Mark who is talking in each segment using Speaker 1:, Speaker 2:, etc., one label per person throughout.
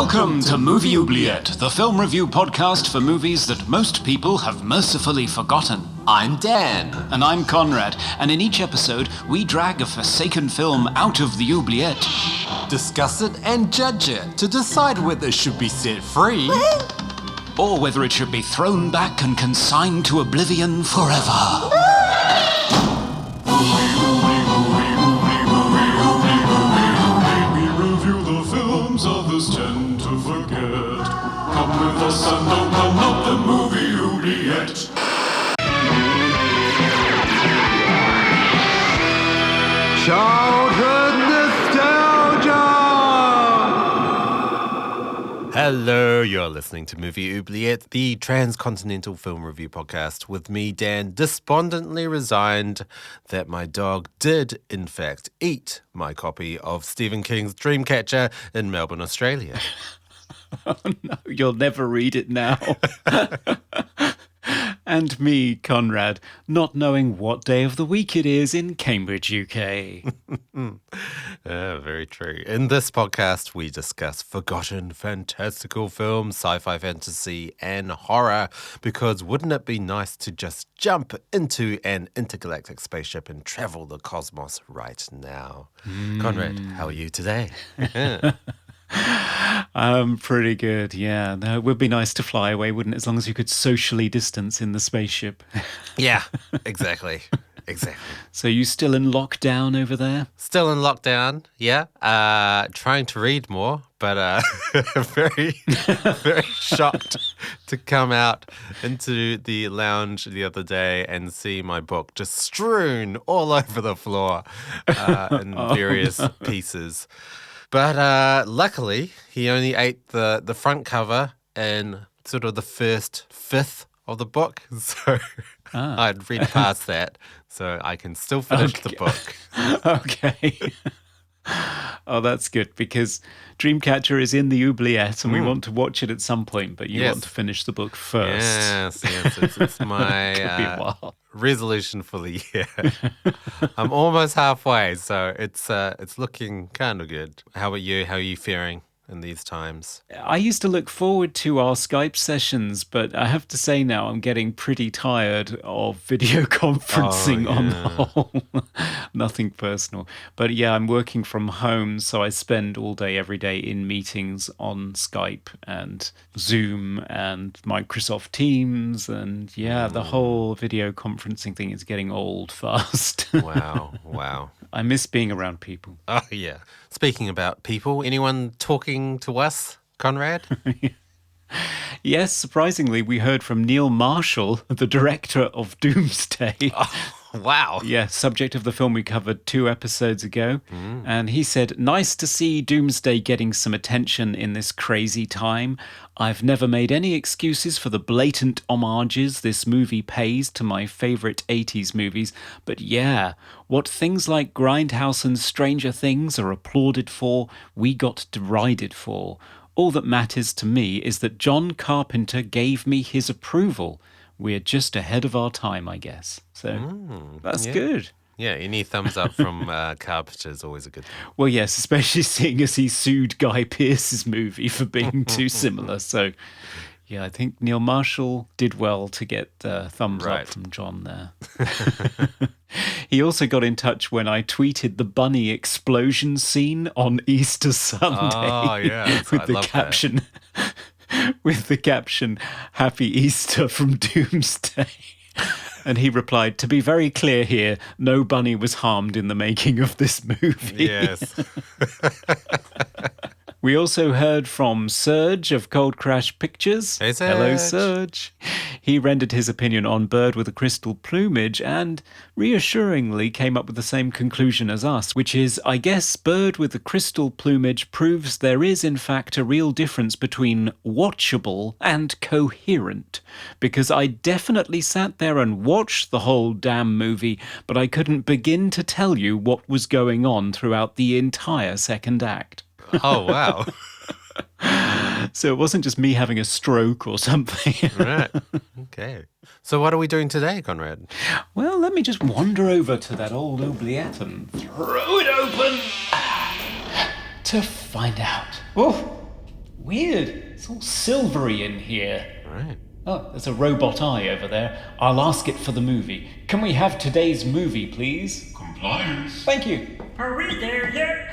Speaker 1: Welcome to Movie Oubliette, the film review podcast for movies that most people have mercifully forgotten.
Speaker 2: I'm Dan.
Speaker 1: And I'm Conrad, and in each episode, we drag a forsaken film out of the oubliette.
Speaker 2: Discuss it and judge it to decide whether it should be set free
Speaker 1: or whether it should be thrown back and consigned to oblivion forever.
Speaker 3: Others tend to forget. Come with us and open up the movie oubliette.
Speaker 4: Childhood nostalgia!
Speaker 5: Hello, you're listening to Movie Oubliette, the transcontinental film review podcast with me, Dan, despondently resigned that my dog did, in fact, eat my copy of Stephen King's Dreamcatcher in Melbourne, Australia.
Speaker 1: Oh no, you'll never read it now. And me, Conrad, not knowing what day of the week it is in Cambridge, UK.
Speaker 5: Very true. In this podcast, we discuss forgotten, fantastical films, sci-fi, fantasy, and horror, because wouldn't it be nice to just jump into an intergalactic spaceship and travel the cosmos right now? Conrad, how are you today?
Speaker 1: I'm pretty good, yeah. No, it would be nice to fly away, wouldn't it? As long as you could socially distance in the spaceship.
Speaker 5: Yeah, exactly. Exactly.
Speaker 1: So you still in lockdown over there?
Speaker 5: Still in lockdown, yeah. Trying to read more, but very, very shocked to come out into the lounge the other day and see my book just strewn all over the floor in various pieces. But luckily, he only ate the front cover and sort of the first fifth of the book. So I'd read past that, so I can still finish the book.
Speaker 1: Okay. Oh, that's good, because Dreamcatcher is in the oubliette and we want to watch it at some point, but you want to finish the book first.
Speaker 5: Yes. It's my resolution for the year. I'm almost halfway, so it's looking kind of good. How about you? How are you faring in these times?
Speaker 1: I used to look forward to our Skype sessions, but I have to say now I'm getting pretty tired of video conferencing on the whole. Nothing personal. But yeah, I'm working from home, so I spend all day, every day in meetings on Skype and Zoom and Microsoft Teams. And yeah, the whole video conferencing thing is getting old fast.
Speaker 5: Wow.
Speaker 1: I miss being around people.
Speaker 5: Oh, yeah. Speaking about people, anyone talking to us, Conrad?
Speaker 1: Yes, surprisingly, we heard from Neil Marshall, the director of Doomsday.
Speaker 5: Oh, wow.
Speaker 1: Yeah, subject of the film we covered 2 episodes ago. And he said, "Nice to see Doomsday getting some attention in this crazy time. I've never made any excuses for the blatant homages this movie pays to my favourite 80s movies, but yeah, what things like Grindhouse and Stranger Things are applauded for, we got derided for. All that matters to me is that John Carpenter gave me his approval. We're just ahead of our time, I guess." So that's good.
Speaker 5: Yeah, any thumbs up from Carpenter is always a good thing.
Speaker 1: Well, yes, especially seeing as he sued Guy Pearce's movie for being too similar. So, yeah, I think Neil Marshall did well to get thumbs up from John there. He also got in touch when I tweeted the bunny explosion scene on Easter Sunday.
Speaker 5: Oh, yeah.
Speaker 1: with the caption, with the caption, "Happy Easter from Doomsday." And he replied, "To be very clear here, no bunny was harmed in the making of this movie."
Speaker 5: Yes.
Speaker 1: We also heard from Serge of Cold Crash Pictures.
Speaker 5: Hey, Serge.
Speaker 1: Hello, Serge. He rendered his opinion on Bird with a Crystal Plumage and reassuringly came up with the same conclusion as us, which is, I guess Bird with a Crystal Plumage proves there is in fact a real difference between watchable and coherent, because I definitely sat there and watched the whole damn movie, but I couldn't begin to tell you what was going on throughout the entire second act.
Speaker 5: Oh, wow.
Speaker 1: So it wasn't just me having a stroke or something.
Speaker 5: Right. Okay. So what are we doing today, Conrad?
Speaker 1: Well, let me just wander over to that old oubliette and throw it open to find out. Oh, weird. It's all silvery in here.
Speaker 5: Right.
Speaker 1: Oh, there's a robot eye over there. I'll ask it for the movie. Can we have today's movie, please?
Speaker 3: Compliance.
Speaker 1: Thank you.
Speaker 6: Are we there yet?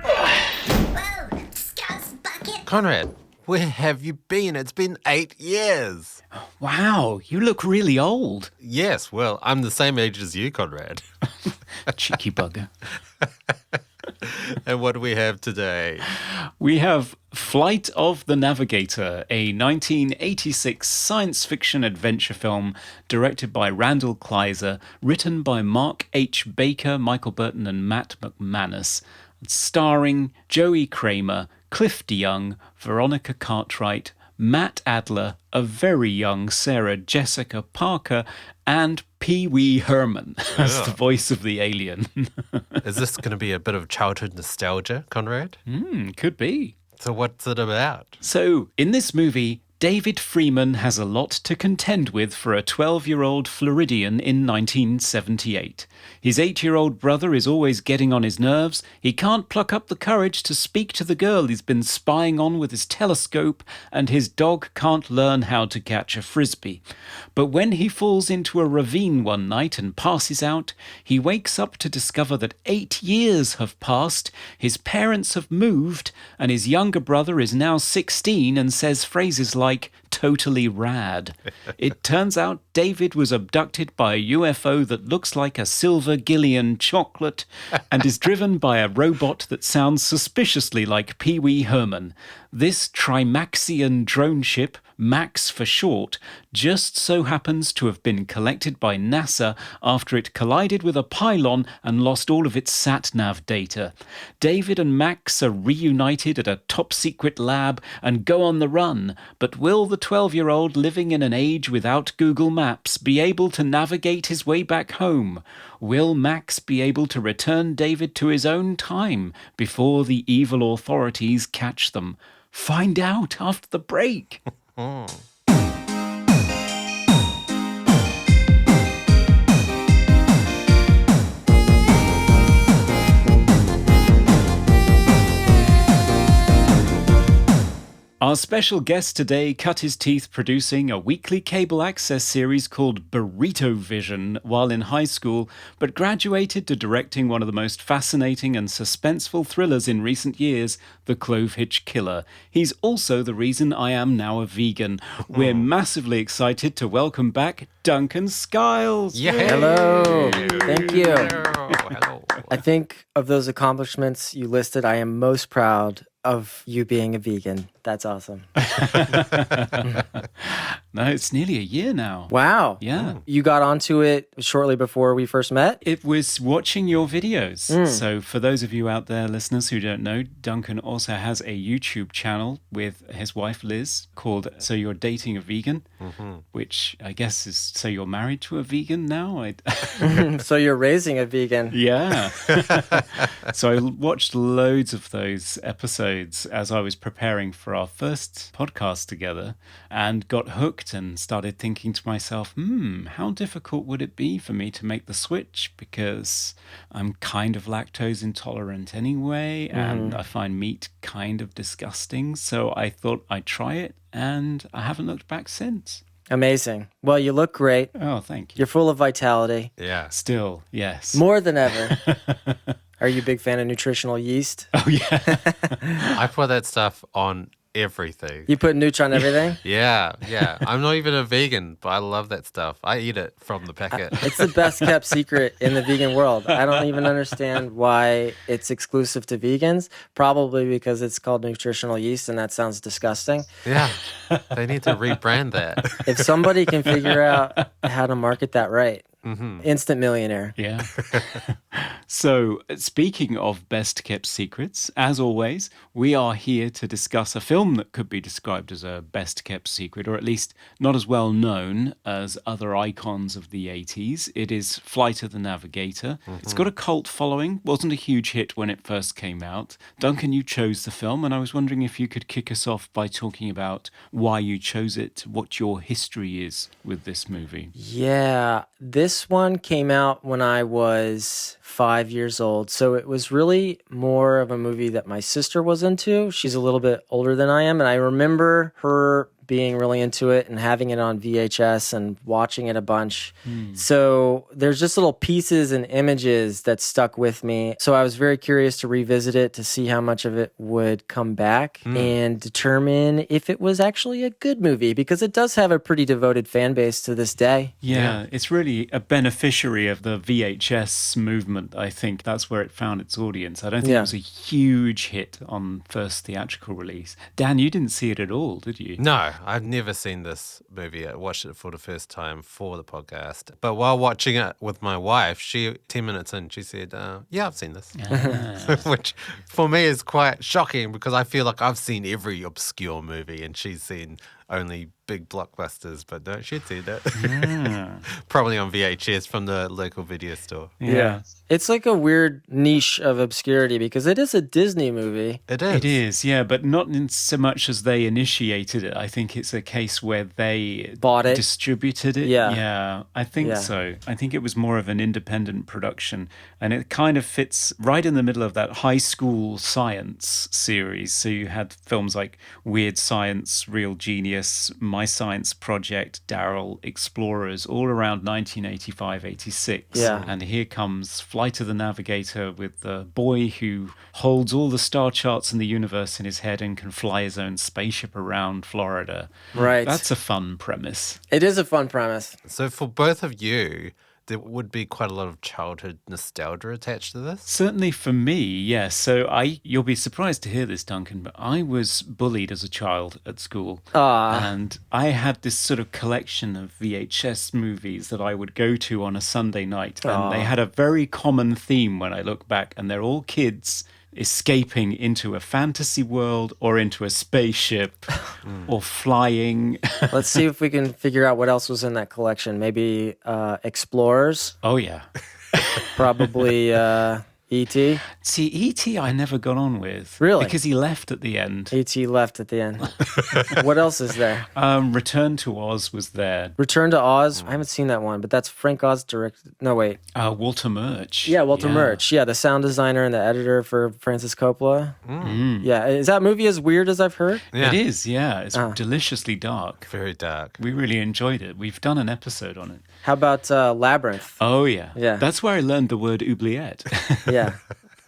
Speaker 7: Whoa, Scout's bucket.
Speaker 5: Conrad, where have you been? It's been 8 years.
Speaker 1: Wow, you look really old.
Speaker 5: Yes, well, I'm the same age as you, Conrad.
Speaker 1: Cheeky bugger.
Speaker 5: And what do we have today?
Speaker 1: We have Flight of the Navigator, a 1986 science fiction adventure film directed by Randall Kleiser, written by Mark H. Baker, Michael Burton, and Matt McManus, starring Joey Kramer, Cliff DeYoung, Veronica Cartwright, Matt Adler, a very young Sarah Jessica Parker, and Pee-Wee Herman as the voice of the alien.
Speaker 5: Is this going to be a bit of childhood nostalgia, Conrad?
Speaker 1: Could be.
Speaker 5: So what's it about?
Speaker 1: So, in this movie, David Freeman has a lot to contend with for a 12-year-old Floridian in 1978. His 8-year-old brother is always getting on his nerves. He can't pluck up the courage to speak to the girl he's been spying on with his telescope, and his dog can't learn how to catch a frisbee. But when he falls into a ravine one night and passes out, he wakes up to discover that 8 years have passed, his parents have moved, and his younger brother is now 16 and says phrases like, "totally rad." It turns out David was abducted by a UFO that looks like a silver Guylian chocolate and is driven by a robot that sounds suspiciously like Pee-Wee Herman. This Trimaxian drone ship, Max for short, just so happens to have been collected by NASA after it collided with a pylon and lost all of its sat-nav data. David and Max are reunited at a top-secret lab and go on the run, but will the 12-year-old living in an age without Google Maps be able to navigate his way back home? Will Max be able to return David to his own time before the evil authorities catch them? Find out after the break. Our special guest today cut his teeth producing a weekly cable access series called Burrito Vision while in high school, but graduated to directing one of the most fascinating and suspenseful thrillers in recent years, The Clovehitch Killer. He's also the reason I am now a vegan. We're massively excited to welcome back Duncan Skiles.
Speaker 5: Yeah.
Speaker 8: Hello. Thank you.
Speaker 5: Hello.
Speaker 8: I think of those accomplishments you listed, I am most proud of you being a vegan. That's awesome.
Speaker 1: No, it's nearly a year now.
Speaker 8: Wow.
Speaker 1: Yeah.
Speaker 8: You got onto it shortly before we first met?
Speaker 1: It was watching your videos. So for those of you out there, listeners who don't know, Duncan also has a YouTube channel with his wife Liz called So You're Dating a Vegan, which I guess is So You're Married to a Vegan now?
Speaker 8: So you're raising a vegan.
Speaker 1: Yeah. So I watched loads of those episodes as I was preparing for our first podcast together and got hooked and started thinking to myself, how difficult would it be for me to make the switch? Because I'm kind of lactose intolerant anyway, and I find meat kind of disgusting. So I thought I'd try it, and I haven't looked back since.
Speaker 8: Amazing. Well, you look great.
Speaker 1: Oh, thank you.
Speaker 8: You're full of vitality.
Speaker 5: Yeah.
Speaker 1: Still, yes.
Speaker 8: More than ever. Are you a big fan of nutritional yeast?
Speaker 1: Oh, yeah.
Speaker 5: I put that stuff on everything.
Speaker 8: You put Nooch on everything?
Speaker 5: Yeah. I'm not even a vegan, but I love that stuff. I eat it from the packet.
Speaker 8: It's the best kept secret in the vegan world. I don't even understand why it's exclusive to vegans. Probably because it's called nutritional yeast, and that sounds disgusting.
Speaker 5: Yeah. They need to rebrand that.
Speaker 8: If somebody can figure out how to market that right, instant millionaire.
Speaker 1: Yeah. So, speaking of best kept secrets, as always, we are here to discuss a film that could be described as a best kept secret, or at least not as well known as other icons of the 80s. It is Flight of the Navigator. It's got a cult following, wasn't a huge hit when it first came out. Duncan, you chose the film, and I was wondering if you could kick us off by talking about why you chose it, what your history is with this movie.
Speaker 8: Yeah, this This one came out when I was 5 years old. So it was really more of a movie that my sister was into. She's a little bit older than I am. And I remember her being really into it and having it on VHS and watching it a bunch. So there's just little pieces and images that stuck with me. So I was very curious to revisit it to see how much of it would come back and determine if it was actually a good movie, because it does have a pretty devoted fan base to this day.
Speaker 1: Yeah, it's really a beneficiary of the VHS movement. I think that's where it found its audience. I don't think it was a huge hit on first theatrical release. Dan, you didn't see it at all, did you?
Speaker 5: No, I've never seen this movie. I watched it for the first time for the podcast. But while watching it with my wife, 10 minutes in, she said, yeah, I've seen this. Which for me is quite shocking because I feel like I've seen every obscure movie and she's seen only big blockbusters, but no, she'd seen it. Probably on VHS from the local video store.
Speaker 1: Yeah.
Speaker 8: It's like a weird niche of obscurity because it is a Disney movie.
Speaker 5: It is.
Speaker 1: It is, yeah, but not in so much as they initiated it. I think it's a case where they
Speaker 8: Bought it.
Speaker 1: distributed it.
Speaker 8: Yeah.
Speaker 1: I think so. I think it was more of an independent production, and it kind of fits right in the middle of that high school science series. So you had films like Weird Science, Real Genius, My Science Project, Daryl, Explorers, all around 1985-86.
Speaker 8: Yeah.
Speaker 1: And here comes Flight of the Navigator with the boy who holds all the star charts in the universe in his head and can fly his own spaceship around Florida.
Speaker 8: Right.
Speaker 1: That's a fun premise.
Speaker 8: It is a fun premise.
Speaker 5: So for both of you, there would be quite a lot of childhood nostalgia attached to this.
Speaker 1: Certainly for me, yes. So you'll be surprised to hear this, Duncan, but I was bullied as a child at school. And I had this sort of collection of VHS movies that I would go to on a Sunday night. And they had a very common theme when I look back, and they're all kids escaping into a fantasy world or into a spaceship or flying.
Speaker 8: Let's see if we can figure out what else was in that collection. Maybe Explorers,
Speaker 1: Oh, yeah.
Speaker 8: probably E.T.
Speaker 1: See, E.T. I never got on with.
Speaker 8: Really?
Speaker 1: Because he left at the end.
Speaker 8: E.T. left at the end. What else is there?
Speaker 1: Return to Oz was there.
Speaker 8: Return to Oz. I haven't seen that one, but that's Frank Oz directed. No, wait.
Speaker 1: Walter Murch.
Speaker 8: Yeah, Walter Murch. Yeah, the sound designer and the editor for Francis Coppola. Yeah, is that movie as weird as I've heard?
Speaker 5: Yeah.
Speaker 1: It is, yeah. It's deliciously dark.
Speaker 5: Very dark.
Speaker 1: We really enjoyed it. We've done an episode on it.
Speaker 8: How about Labyrinth?
Speaker 1: Oh, yeah.
Speaker 8: Yeah.
Speaker 1: That's where I learned the word oubliette.
Speaker 8: Yeah.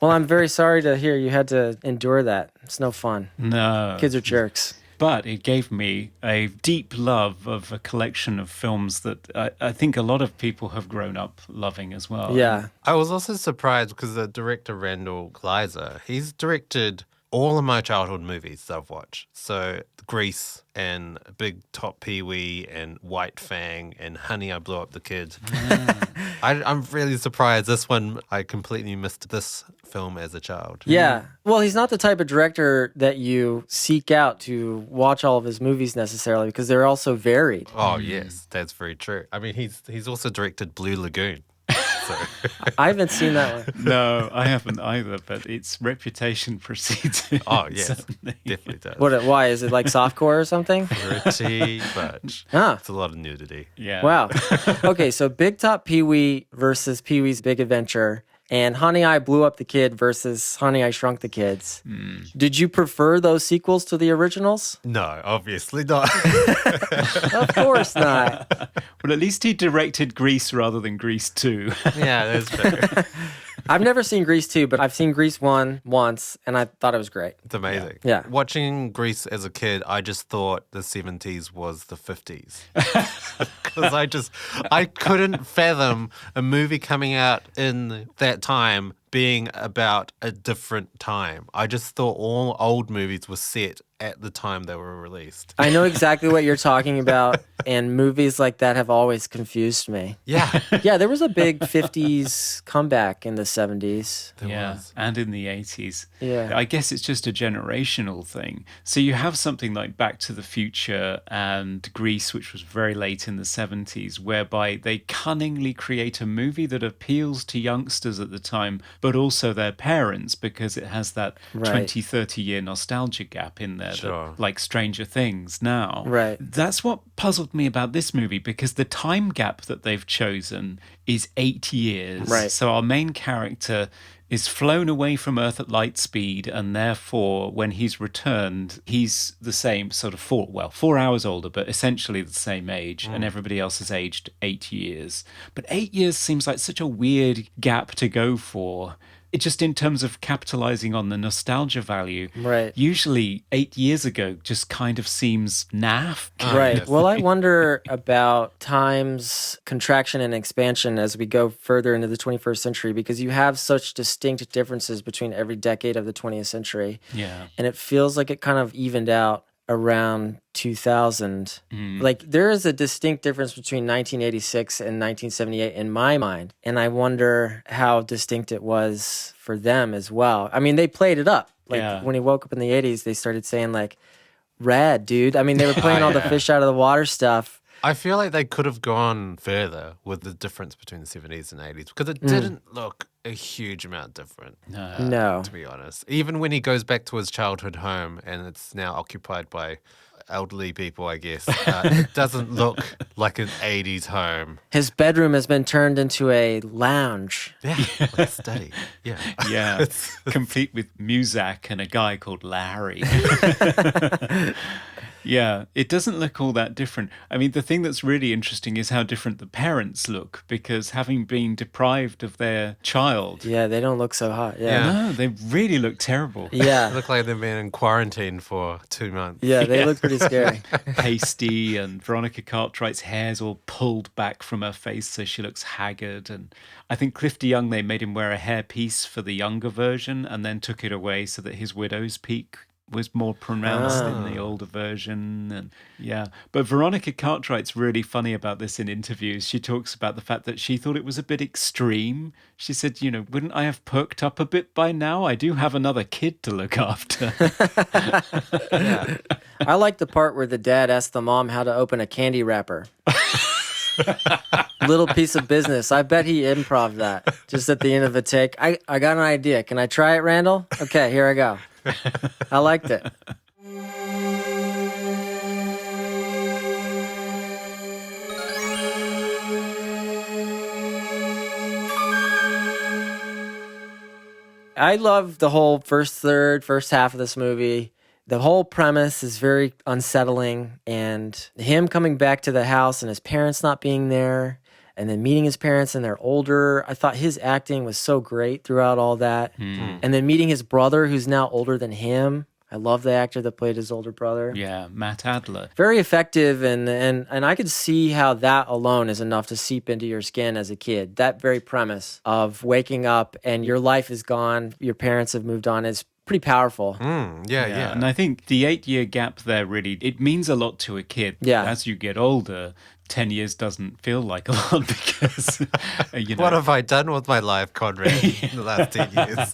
Speaker 8: Well, I'm very sorry to hear you had to endure that. It's no fun.
Speaker 1: No.
Speaker 8: Kids are jerks.
Speaker 1: But it gave me a deep love of a collection of films that I think a lot of people have grown up loving as well.
Speaker 8: Yeah.
Speaker 5: I was also surprised because the director Randall Kleiser, he's directed all of my childhood movies that I've watched. So Grease and Big Top Pee-Wee and White Fang and Honey, I Blew Up the Kid. I'm really surprised this one, I completely missed this film as a child.
Speaker 8: Yeah. Well, he's not the type of director that you seek out to watch all of his movies necessarily because they're all so varied.
Speaker 5: Oh, yes, that's very true. I mean, he's also directed Blue Lagoon. So.
Speaker 8: I haven't seen that one.
Speaker 1: No, I haven't either, but its reputation precedes it.
Speaker 5: Oh, yes,
Speaker 1: certainly.
Speaker 5: definitely does.
Speaker 8: Why? Is it like softcore or something?
Speaker 5: Pretty much.
Speaker 8: Ah.
Speaker 5: It's a lot of nudity.
Speaker 1: Yeah.
Speaker 8: Wow. Okay, so Big Top Pee-Wee versus Pee-wee's Big Adventure and Honey, I Blew Up the Kid versus Honey, I Shrunk the Kids. Did you prefer those sequels to the originals?
Speaker 5: No, obviously not.
Speaker 8: Of course not.
Speaker 1: Well, at least he directed Grease rather than Grease 2.
Speaker 5: Yeah, that's fair.
Speaker 8: I've never seen Grease 2, but I've seen Grease 1 once, and I thought it was great.
Speaker 5: It's amazing.
Speaker 8: Yeah.
Speaker 5: Watching Grease as a kid, I just thought the 70s was the 50s. Because I couldn't fathom a movie coming out in that time being about a different time. I just thought all old movies were set at the time they were released.
Speaker 8: I know exactly what you're talking about, and movies like that have always confused me.
Speaker 5: Yeah.
Speaker 8: Yeah, there was a big 50s comeback in the 70s.
Speaker 1: Yeah,
Speaker 5: was.
Speaker 1: and in the 80s.
Speaker 8: Yeah.
Speaker 1: I guess it's just a generational thing. So you have something like Back to the Future and Grease, which was very late in the 70s, whereby they cunningly create a movie that appeals to youngsters at the time, but also their parents, because it has that
Speaker 8: Right.
Speaker 1: 20, 30-year nostalgia gap in there,
Speaker 5: Sure.
Speaker 1: that, like Stranger Things now.
Speaker 8: Right.
Speaker 1: That's what puzzled puzzled me about this movie because the time gap that they've chosen is 8 years.
Speaker 8: Right.
Speaker 1: So our main character is flown away from Earth at light speed, and therefore, when he's returned, he's the same sort of 4 hours older, but essentially the same age, and everybody else has aged 8 years. But 8 years seems like such a weird gap to go for. It just in terms of capitalizing on the nostalgia value.
Speaker 8: Right.
Speaker 1: Usually 8 years ago just kind of seems naff.
Speaker 8: Right.
Speaker 5: yes.
Speaker 8: Well, I wonder about time's contraction and expansion as we go further into the 21st century, because you have such distinct differences between every decade of the 20th century.
Speaker 1: Yeah.
Speaker 8: And it feels like it kind of evened out around 2000. Like there is a distinct difference between 1986 and 1978 in my mind. And I wonder how distinct it was for them as well. I mean, they played it up. Like
Speaker 1: Yeah.
Speaker 8: when he woke up in the 80s, they started saying like, rad, dude. I mean, they were playing all the fish out of the water stuff.
Speaker 5: I feel like they could have gone further with the difference between the 70s and 80s because it didn't look a huge amount different,
Speaker 8: No.
Speaker 5: to be honest. Even when he goes back to his childhood home and it's now occupied by elderly people, I guess, it doesn't look like an 80s home.
Speaker 8: His bedroom has been turned into a lounge.
Speaker 5: Yeah, like a study. Yeah.
Speaker 1: Yeah, complete with Muzak and a guy called Larry. Yeah, it doesn't look all that different. I mean, the thing that's really interesting is how different the parents look, because having been deprived of their child,
Speaker 8: Yeah, they don't look so hot. Yeah.
Speaker 1: no, they really look terrible.
Speaker 5: They
Speaker 8: Yeah.
Speaker 5: look like they've been in quarantine for 2 months.
Speaker 8: Yeah, they look pretty scary.
Speaker 1: Pasty, and Veronica Cartwright's hair's all pulled back from her face, so she looks haggard. And I think Cliff DeYoung, they made him wear a hairpiece for the younger version and then took it away so that his widow's peak was more pronounced in the older version. And yeah, but Veronica Cartwright's really funny about this in interviews. She talks about the fact that she thought it was a bit extreme. She said, you know, wouldn't I have perked up a bit by now? I do have another kid to look after.
Speaker 8: I like the part where the dad asked the mom how to open a candy wrapper. Little piece of business. I bet he improv that just at the end of a take. I got an idea. Can I try it, Randall? Okay, here I go. I liked it. I love the whole first half of this movie. The whole premise is very unsettling, and him coming back to the house and his parents not being there, and then meeting his parents and they're older. I thought his acting was so great throughout all that. And then meeting his brother who's now older than him. I love the actor that played his older brother.
Speaker 1: Yeah, Matt Adler.
Speaker 8: Very effective, and I could see how that alone is enough to seep into your skin as a kid. That very premise of waking up and your life is gone, your parents have moved on is pretty powerful.
Speaker 5: Yeah.
Speaker 1: And I think the 8-year gap there really, it means a lot to a kid.
Speaker 8: Yeah.
Speaker 1: As you get older, 10 years doesn't feel like a lot because, you know.
Speaker 5: What have I done with my life, Conrad, in the last 10 years?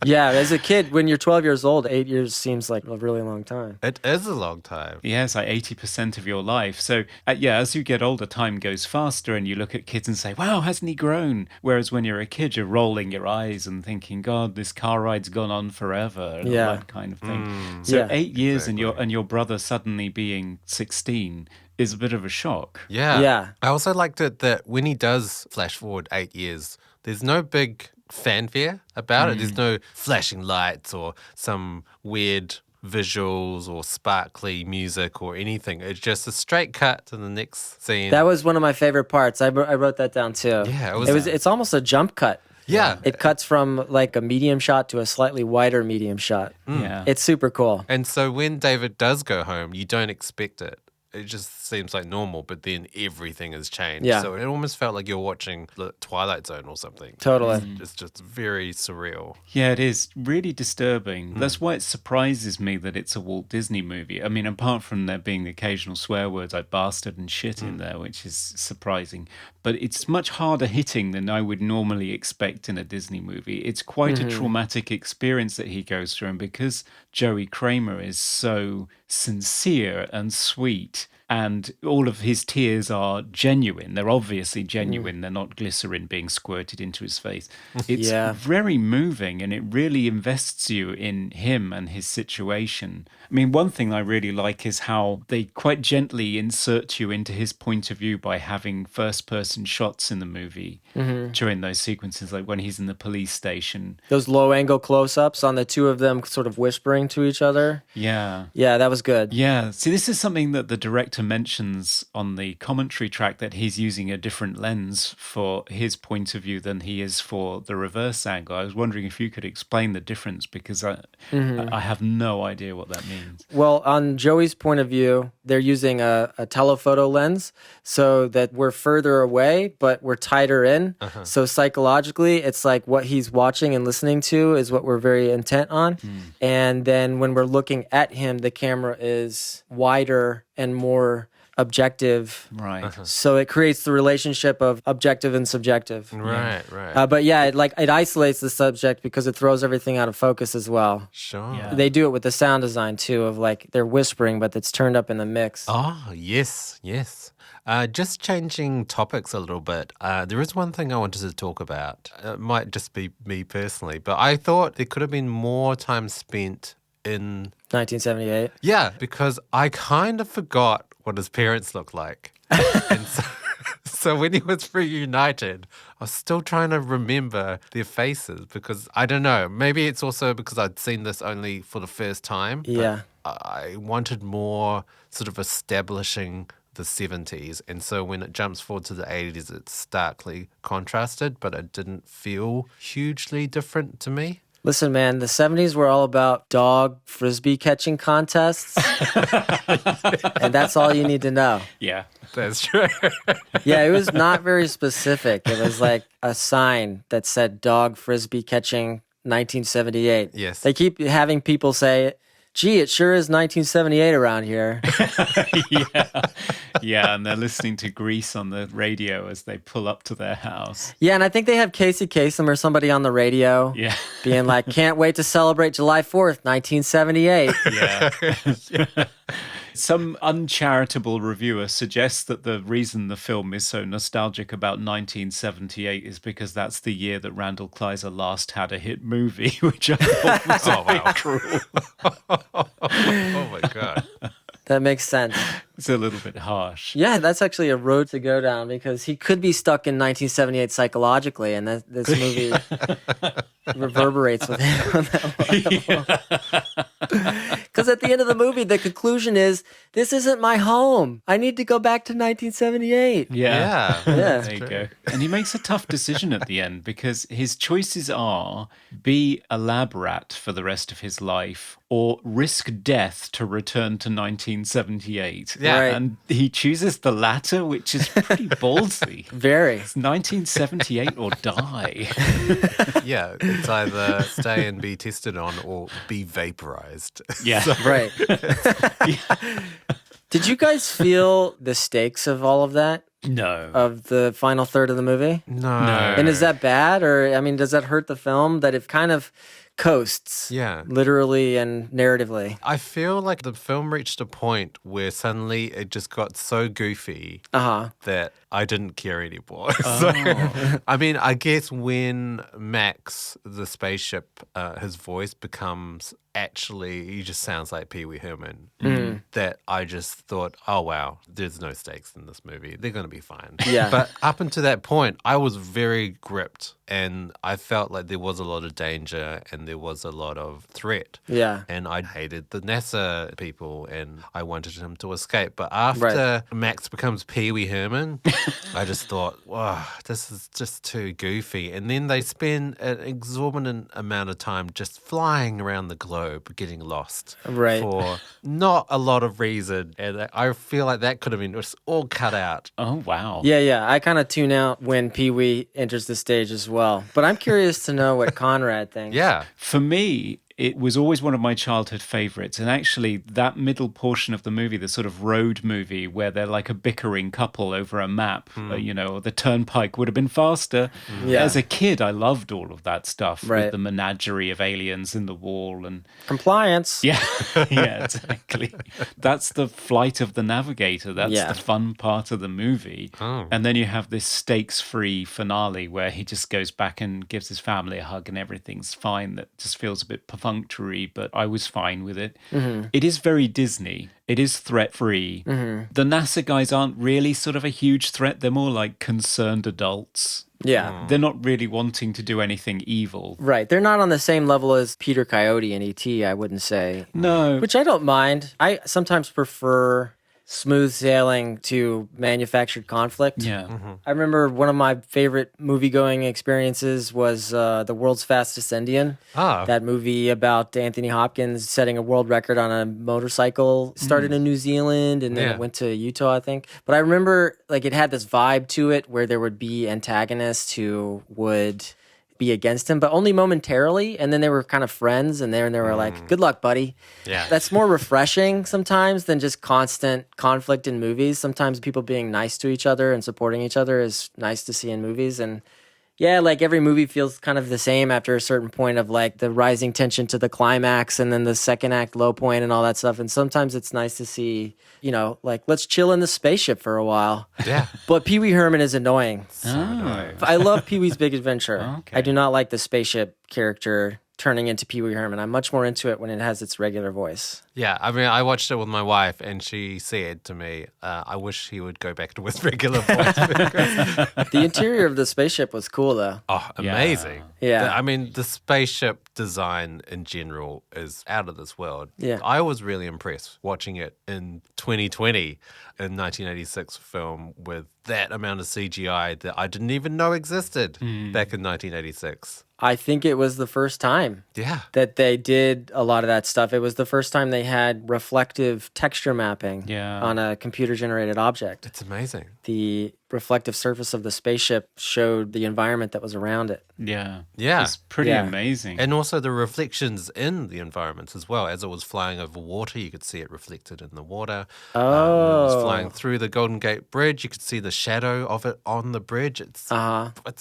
Speaker 8: Yeah, as a kid, when you're 12 years old, 8 years seems like a really long time.
Speaker 5: It is a long time.
Speaker 1: Yeah, it's like 80% of your life. So, yeah, as you get older, time goes faster and you look at kids and say, wow, hasn't he grown? Whereas when you're a kid, you're rolling your eyes and thinking, God, this car ride's gone on forever. And all that kind of thing. So
Speaker 8: Yeah.
Speaker 1: 8 years and your brother suddenly being 16 is a bit of a shock.
Speaker 5: Yeah.
Speaker 8: Yeah.
Speaker 5: I also liked it that when he does flash forward 8 years, there's no big fanfare about it. There's no flashing lights or some weird visuals or sparkly music or anything. It's just a straight cut to the next scene.
Speaker 8: That was one of my favorite parts. I wrote that down too.
Speaker 5: Yeah,
Speaker 8: It's almost a jump cut.
Speaker 5: Yeah.
Speaker 8: It cuts from like a medium shot to a slightly wider medium shot.
Speaker 1: Yeah.
Speaker 8: It's super cool.
Speaker 5: And so when David does go home, you don't expect it. It just seems like normal, but then everything has changed.
Speaker 8: Yeah.
Speaker 5: So it almost felt like you're watching the Twilight Zone or something.
Speaker 8: Totally.
Speaker 5: It's just very surreal.
Speaker 1: Yeah, it is really disturbing. That's why it surprises me that it's a Walt Disney movie. I mean, apart from there being the occasional swear words like bastard and shit in there, which is surprising, but it's much harder hitting than I would normally expect in a Disney movie. It's quite a traumatic experience that he goes through, and because Joey Kramer is so sincere and sweet, And all of his tears are genuine. They're obviously genuine. They're not glycerin being squirted into his face. It's
Speaker 8: Yeah.
Speaker 1: very moving, and it really invests you in him and his situation. I mean, one thing I really like is how they quite gently insert you into his point of view by having first-person shots in the movie during those sequences, like when he's in the police station.
Speaker 8: Those low-angle close-ups on the two of them sort of whispering to each other.
Speaker 1: Yeah.
Speaker 8: Yeah, that was good.
Speaker 1: Yeah. See, this is something that the director mentions on the commentary track, that he's using a different lens for his point of view than he is for the reverse angle. I was wondering if you could explain the difference, because I have no idea what that means.
Speaker 8: Well, on Joey's point of view, they're using a telephoto lens so that we're further away, but we're tighter in. So psychologically, it's like what he's watching and listening to is what we're very intent on. And then when we're looking at him, the camera is wider and more objective.
Speaker 1: Right.
Speaker 8: So it creates the relationship of objective and subjective.
Speaker 5: Right, right.
Speaker 8: But yeah, it isolates the subject because it throws everything out of focus as well.
Speaker 5: Sure.
Speaker 1: Yeah.
Speaker 8: They do it with the sound design too, of like they're whispering, but it's turned up in the mix.
Speaker 5: Oh, yes, yes. Just changing topics a little bit, there is one thing I wanted to talk about. It might just be me personally, but I thought there could have been more time spent in...
Speaker 8: 1978.
Speaker 5: Yeah, because I kind of forgot what his parents looked like. And so when he was reunited, I was still trying to remember their faces because I don't know. Maybe it's also because I'd seen this only for the first time. but
Speaker 8: Yeah.
Speaker 5: I wanted more sort of establishing the 70s. And so when it jumps forward to the 80s, it's starkly contrasted, but it didn't feel hugely different to me.
Speaker 8: Listen, man, the 70s were all about dog frisbee catching contests. And that's all you need to know.
Speaker 1: Yeah.
Speaker 5: That's true.
Speaker 8: Yeah, it was not very specific. It was like a sign that said dog frisbee catching 1978.
Speaker 5: Yes.
Speaker 8: They keep having people say, gee, it sure is 1978 around here.
Speaker 1: Yeah. Yeah. And they're listening to Grease on the radio as they pull up to their house.
Speaker 8: Yeah, and I think they have Casey Kasem or somebody on the radio
Speaker 1: Yeah.
Speaker 8: being like, can't wait to celebrate July 4th, 1978.
Speaker 1: Yeah. Some uncharitable reviewer suggests that the reason the film is so nostalgic about 1978 is because that's the year that Randall Kleiser last had a hit movie, which I thought was a bit cruel.
Speaker 5: Oh, my God.
Speaker 8: That makes sense.
Speaker 1: It's a little bit harsh.
Speaker 8: Yeah, that's actually a road to go down because he could be stuck in 1978 psychologically, and this movie reverberates with him on that level. Because at the end of the movie, the conclusion is, this isn't my home. I need to go back to 1978.
Speaker 1: Yeah.
Speaker 8: Yeah.
Speaker 1: There you go. And he makes a tough decision at the end because his choices are be a lab rat for the rest of his life or risk death to return to 1978.
Speaker 5: Yeah.
Speaker 8: Right.
Speaker 1: And he chooses the latter, which is pretty ballsy.
Speaker 8: Very.
Speaker 1: It's 1978 or die.
Speaker 5: Yeah, it's either stay and be tested on or be vaporized.
Speaker 1: Yeah.
Speaker 8: Right. Did you guys feel the stakes of all of that?
Speaker 1: No.
Speaker 8: Of the final third of the movie?
Speaker 5: No.
Speaker 8: And is that bad? Or, I mean, does that hurt the film that it kind of coasts?
Speaker 5: Yeah.
Speaker 8: Literally and narratively.
Speaker 5: I feel like the film reached a point where suddenly it just got so goofy
Speaker 8: Uh-huh.
Speaker 5: that I didn't care anymore. So, I mean, I guess when Max, the spaceship, his voice becomes actually, he just sounds like Pee-Wee Herman, that I just thought, oh, wow, there's no stakes in this movie. They're going to be fine.
Speaker 8: Yeah.
Speaker 5: But up until that point, I was very gripped and I felt like there was a lot of danger and there was a lot of threat.
Speaker 8: Yeah.
Speaker 5: And I hated the NASA people and I wanted him to escape. But after Max becomes Pee-Wee Herman, I just thought, wow, this is just too goofy. And then they spend an exorbitant amount of time just flying around the globe, getting lost.
Speaker 8: Right.
Speaker 5: For not a lot of reason. And I feel like that could have been just all cut out.
Speaker 1: Oh, wow.
Speaker 8: Yeah. I kind of tune out when Pee-Wee enters the stage as well. But I'm curious to know what Conrad thinks.
Speaker 5: Yeah.
Speaker 1: For me, It was always one of my childhood favorites. And actually, that middle portion of the movie, the sort of road movie where they're like a bickering couple over a map, the turnpike would have been faster.
Speaker 8: Yeah.
Speaker 1: As a kid, I loved all of that stuff
Speaker 8: Right.
Speaker 1: with the menagerie of aliens in the wall and
Speaker 8: Compliance.
Speaker 1: yeah, yeah, exactly. That's the flight of the Navigator. That's the fun part of the movie.
Speaker 5: Oh.
Speaker 1: And then you have this stakes-free finale where he just goes back and gives his family a hug and everything's fine. That just feels a bit perfunctory, but I was fine with it. It is very Disney. It is threat-free. The NASA guys aren't really sort of a huge threat. They're more like concerned adults.
Speaker 8: Yeah.
Speaker 1: They're not really wanting to do anything evil.
Speaker 8: Right. They're not on the same level as Peter Coyote and E.T., I wouldn't say.
Speaker 1: No.
Speaker 8: Which I don't mind. I sometimes prefer smooth sailing to manufactured conflict.
Speaker 1: Yeah.
Speaker 8: I remember one of my favorite movie-going experiences was The World's Fastest Indian.
Speaker 5: Ah.
Speaker 8: That movie about Anthony Hopkins setting a world record on a motorcycle. Started in New Zealand and then
Speaker 5: Yeah.
Speaker 8: it went to Utah, I think. But I remember like it had this vibe to it where there would be antagonists who would be against him, but only momentarily. And then they were kind of friends and they were like, good luck, buddy.
Speaker 5: Yeah.
Speaker 8: That's more refreshing sometimes than just constant conflict in movies. Sometimes people being nice to each other and supporting each other is nice to see in movies. And yeah, like every movie feels kind of the same after a certain point of like the rising tension to the climax and then the second act low point and all that stuff. And sometimes it's nice to see, like let's chill in the spaceship for a while.
Speaker 5: Yeah.
Speaker 8: But Pee-Wee Herman is annoying.
Speaker 1: Oh.
Speaker 8: I love Pee-wee's Big Adventure.
Speaker 1: Okay.
Speaker 8: I do not like the spaceship character turning into Pee-Wee Herman. I'm much more into it when it has its regular voice.
Speaker 5: Yeah, I mean, I watched it with my wife, and she said to me, "I wish he would go back to with regular voice."
Speaker 8: The interior of the spaceship was cool, though.
Speaker 5: Oh, amazing!
Speaker 8: Yeah.
Speaker 5: I mean, the spaceship design in general is out of this world.
Speaker 8: Yeah.
Speaker 5: I was really impressed watching it in 2020, in 1986 film with that amount of CGI that I didn't even know existed back in 1986.
Speaker 8: I think it was the first time
Speaker 5: Yeah.
Speaker 8: that they did a lot of that stuff. It was the first time they had reflective texture mapping
Speaker 1: Yeah.
Speaker 8: on a computer-generated object.
Speaker 5: It's amazing.
Speaker 8: The reflective surface of the spaceship showed the environment that was around it.
Speaker 1: Yeah.
Speaker 5: Yeah.
Speaker 1: It's pretty
Speaker 8: Yeah.
Speaker 1: amazing.
Speaker 5: And also the reflections in the environments as well. As it was flying over water, you could see it reflected in the water. When it was flying through the Golden Gate Bridge, you could see the shadow of it on the bridge. It's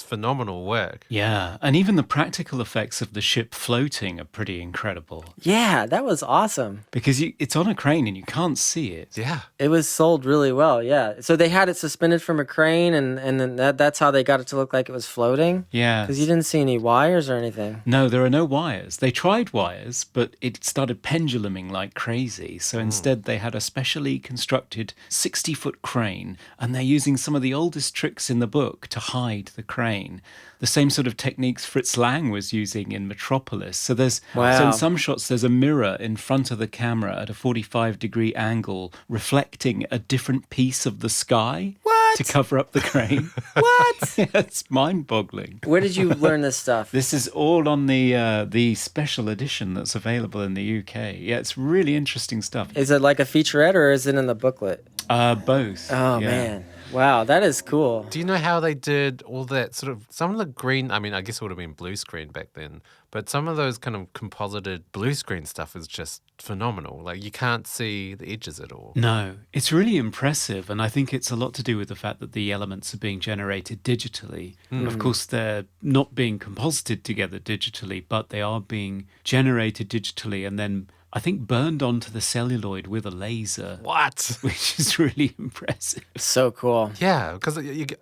Speaker 5: phenomenal work.
Speaker 1: Yeah. And even the practical effects of the ship floating are pretty incredible
Speaker 8: Yeah, that was awesome.
Speaker 1: because it's on a crane and you can't see it.
Speaker 5: Yeah.
Speaker 8: It was sold really well, yeah. So they had it suspended from a crane, and then that's how they got it to look like it was floating?
Speaker 1: Yeah.
Speaker 8: Because you didn't see any wires or anything.
Speaker 1: No, there are no wires. They tried wires, but it started penduluming like crazy. So instead, they had a specially constructed 60-foot crane, and they're using some of the oldest tricks in the book to hide the crane. The same sort of techniques Fritz Lang was using in Metropolis. So so in some shots, there's a mirror in front of the camera at a 45-degree angle, reflecting a different piece of the sky to cover up the crane.
Speaker 8: What?
Speaker 1: Yeah, it's mind-boggling.
Speaker 8: Where did you learn this stuff?
Speaker 1: This is all on the special edition that's available in the UK. Yeah, it's really interesting stuff.
Speaker 8: Is it like a featurette or is it in the booklet?
Speaker 1: Both.
Speaker 8: Oh,
Speaker 1: yeah.
Speaker 8: man. Wow, that is cool.
Speaker 5: Do you know how they did all that sort of, some of the green, I mean, I guess it would have been blue screen back then, but some of those kind of composited blue screen stuff is just phenomenal. Like you can't see the edges at all.
Speaker 1: No, it's really impressive. And I think it's a lot to do with the fact that the elements are being generated digitally. Of course, they're not being composited together digitally, but they are being generated digitally and then I think burned onto the celluloid with a laser.
Speaker 5: What?
Speaker 1: Which is really impressive.
Speaker 8: So cool.
Speaker 5: Yeah, because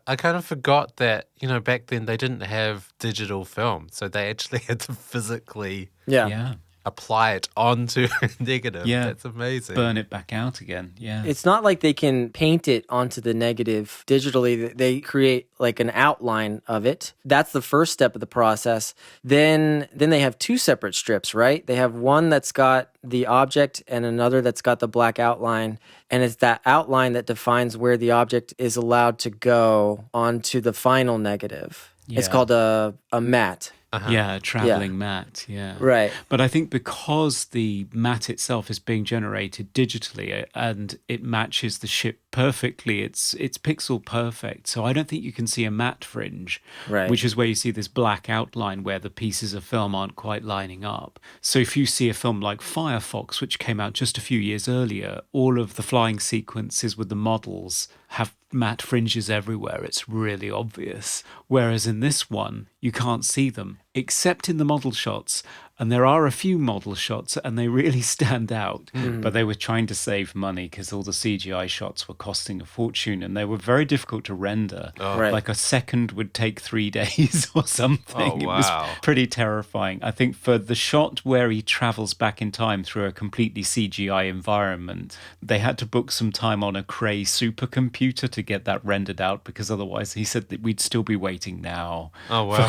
Speaker 5: I kind of forgot that, back then they didn't have digital film. So they actually had to physically
Speaker 8: Yeah.
Speaker 5: apply it onto negative.
Speaker 1: Yeah.
Speaker 5: That's amazing.
Speaker 1: Burn it back out again. Yeah.
Speaker 8: It's not like they can paint it onto the negative digitally. They create like an outline of it. That's the first step of the process. Then they have two separate strips, right? They have one that's got the object and another that's got the black outline. And it's that outline that defines where the object is allowed to go onto the final negative. It's
Speaker 1: Yeah.
Speaker 8: called a matte.
Speaker 1: Yeah, traveling mat, yeah.
Speaker 8: Right.
Speaker 1: But I think because the mat itself is being generated digitally and it matches the ship perfectly, it's pixel perfect. So I don't think you can see a matte fringe,
Speaker 8: Right.
Speaker 1: which is where you see this black outline where the pieces of film aren't quite lining up. So if you see a film like Firefox, which came out just a few years earlier, all of the flying sequences with the models have matte fringes everywhere. It's really obvious. Whereas in this one, you can't see them, except in the model shots. And there are a few model shots and they really stand out. But they were trying to save money because all the CGI shots were costing a fortune and they were very difficult to render.
Speaker 8: Right.
Speaker 1: Like a second would take 3 days or something.
Speaker 5: Oh,
Speaker 1: It was
Speaker 5: wow.
Speaker 1: pretty terrifying. I think for the shot where he travels back in time through a completely CGI environment, they had to book some time on a Cray supercomputer to get that rendered out because otherwise he said that we'd still be waiting now
Speaker 5: Oh, wow.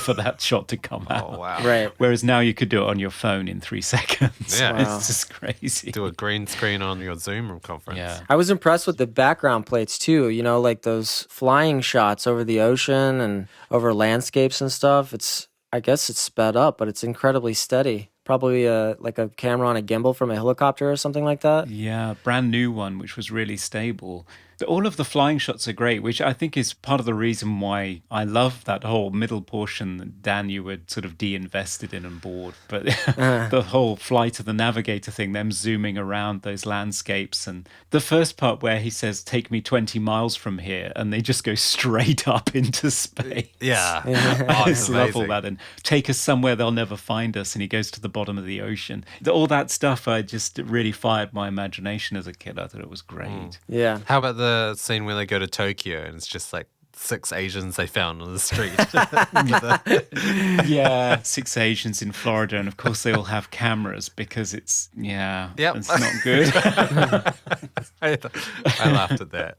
Speaker 1: for that shot to come out.
Speaker 5: Oh, wow.
Speaker 8: Right.
Speaker 1: Whereas now you could do it on your phone in 3 seconds.
Speaker 5: Yeah.
Speaker 8: Wow.
Speaker 1: It's just crazy.
Speaker 5: Do a green screen on your Zoom conference.
Speaker 1: Yeah.
Speaker 8: I was impressed with the background plates too, like those flying shots over the ocean and over landscapes and stuff. I guess it's sped up, but it's incredibly steady. Probably like a camera on a gimbal from a helicopter or something like that.
Speaker 1: Yeah, brand new one, which was really stable. All of the flying shots are great, which I think is part of the reason why I love that whole middle portion that Dan, you were sort of de-invested in and bored. But the whole Flight of the Navigator thing, them zooming around those landscapes. And the first part where he says, take me 20 miles from here, and they just go straight up into space.
Speaker 5: Yeah.
Speaker 1: I
Speaker 5: Oh, it's
Speaker 1: just love all
Speaker 5: amazing.
Speaker 1: that. And take us somewhere they'll never find us. And he goes to the bottom of the ocean. All that stuff, I just really fired my imagination as a kid. I thought it was great.
Speaker 8: Yeah.
Speaker 5: How about the scene where they go to Tokyo and it's just like 6 Asians they found on the street?
Speaker 1: Yeah, 6 Asians in Florida, and of course they all have cameras because it's
Speaker 5: Yep.
Speaker 1: it's not good.
Speaker 5: I laughed at that.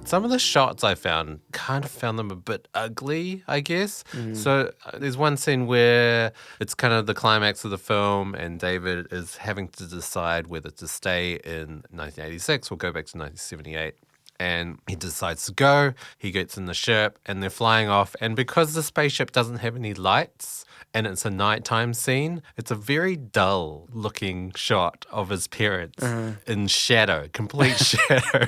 Speaker 5: Some of the shots I found them a bit ugly, I guess. So there's one scene where it's kind of the climax of the film and David is having to decide whether to stay in 1986 or go back to 1978. And he decides to go, he gets in the ship and they're flying off. And because the spaceship doesn't have any lights and it's a nighttime scene, it's a very dull looking shot of his parents in shadow, complete shadow.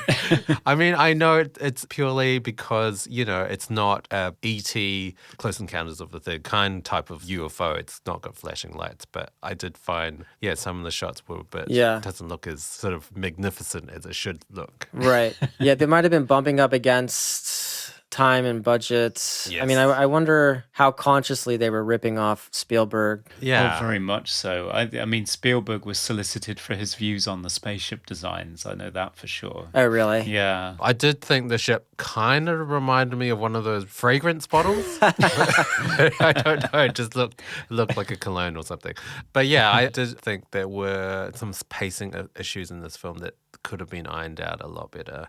Speaker 5: I mean, I know it's purely because, it's not a E.T. Close Encounters of the Third Kind type of UFO. It's not got flashing lights. But I did find, some of the shots were a bit, doesn't look as sort of magnificent as it should look.
Speaker 8: Right. Yeah, they might have been bumping up against time and budget.
Speaker 5: Yes.
Speaker 8: I mean, I wonder how consciously they were ripping off Spielberg.
Speaker 5: Yeah.
Speaker 1: Oh, very much so. I mean, Spielberg was solicited for his views on the spaceship designs. I know that for sure.
Speaker 8: Oh, really?
Speaker 1: Yeah.
Speaker 5: I did think the ship kind of reminded me of one of those fragrance bottles. I don't know. It just looked like a cologne or something. But yeah, I did think there were some pacing issues in this film that could have been ironed out a lot better.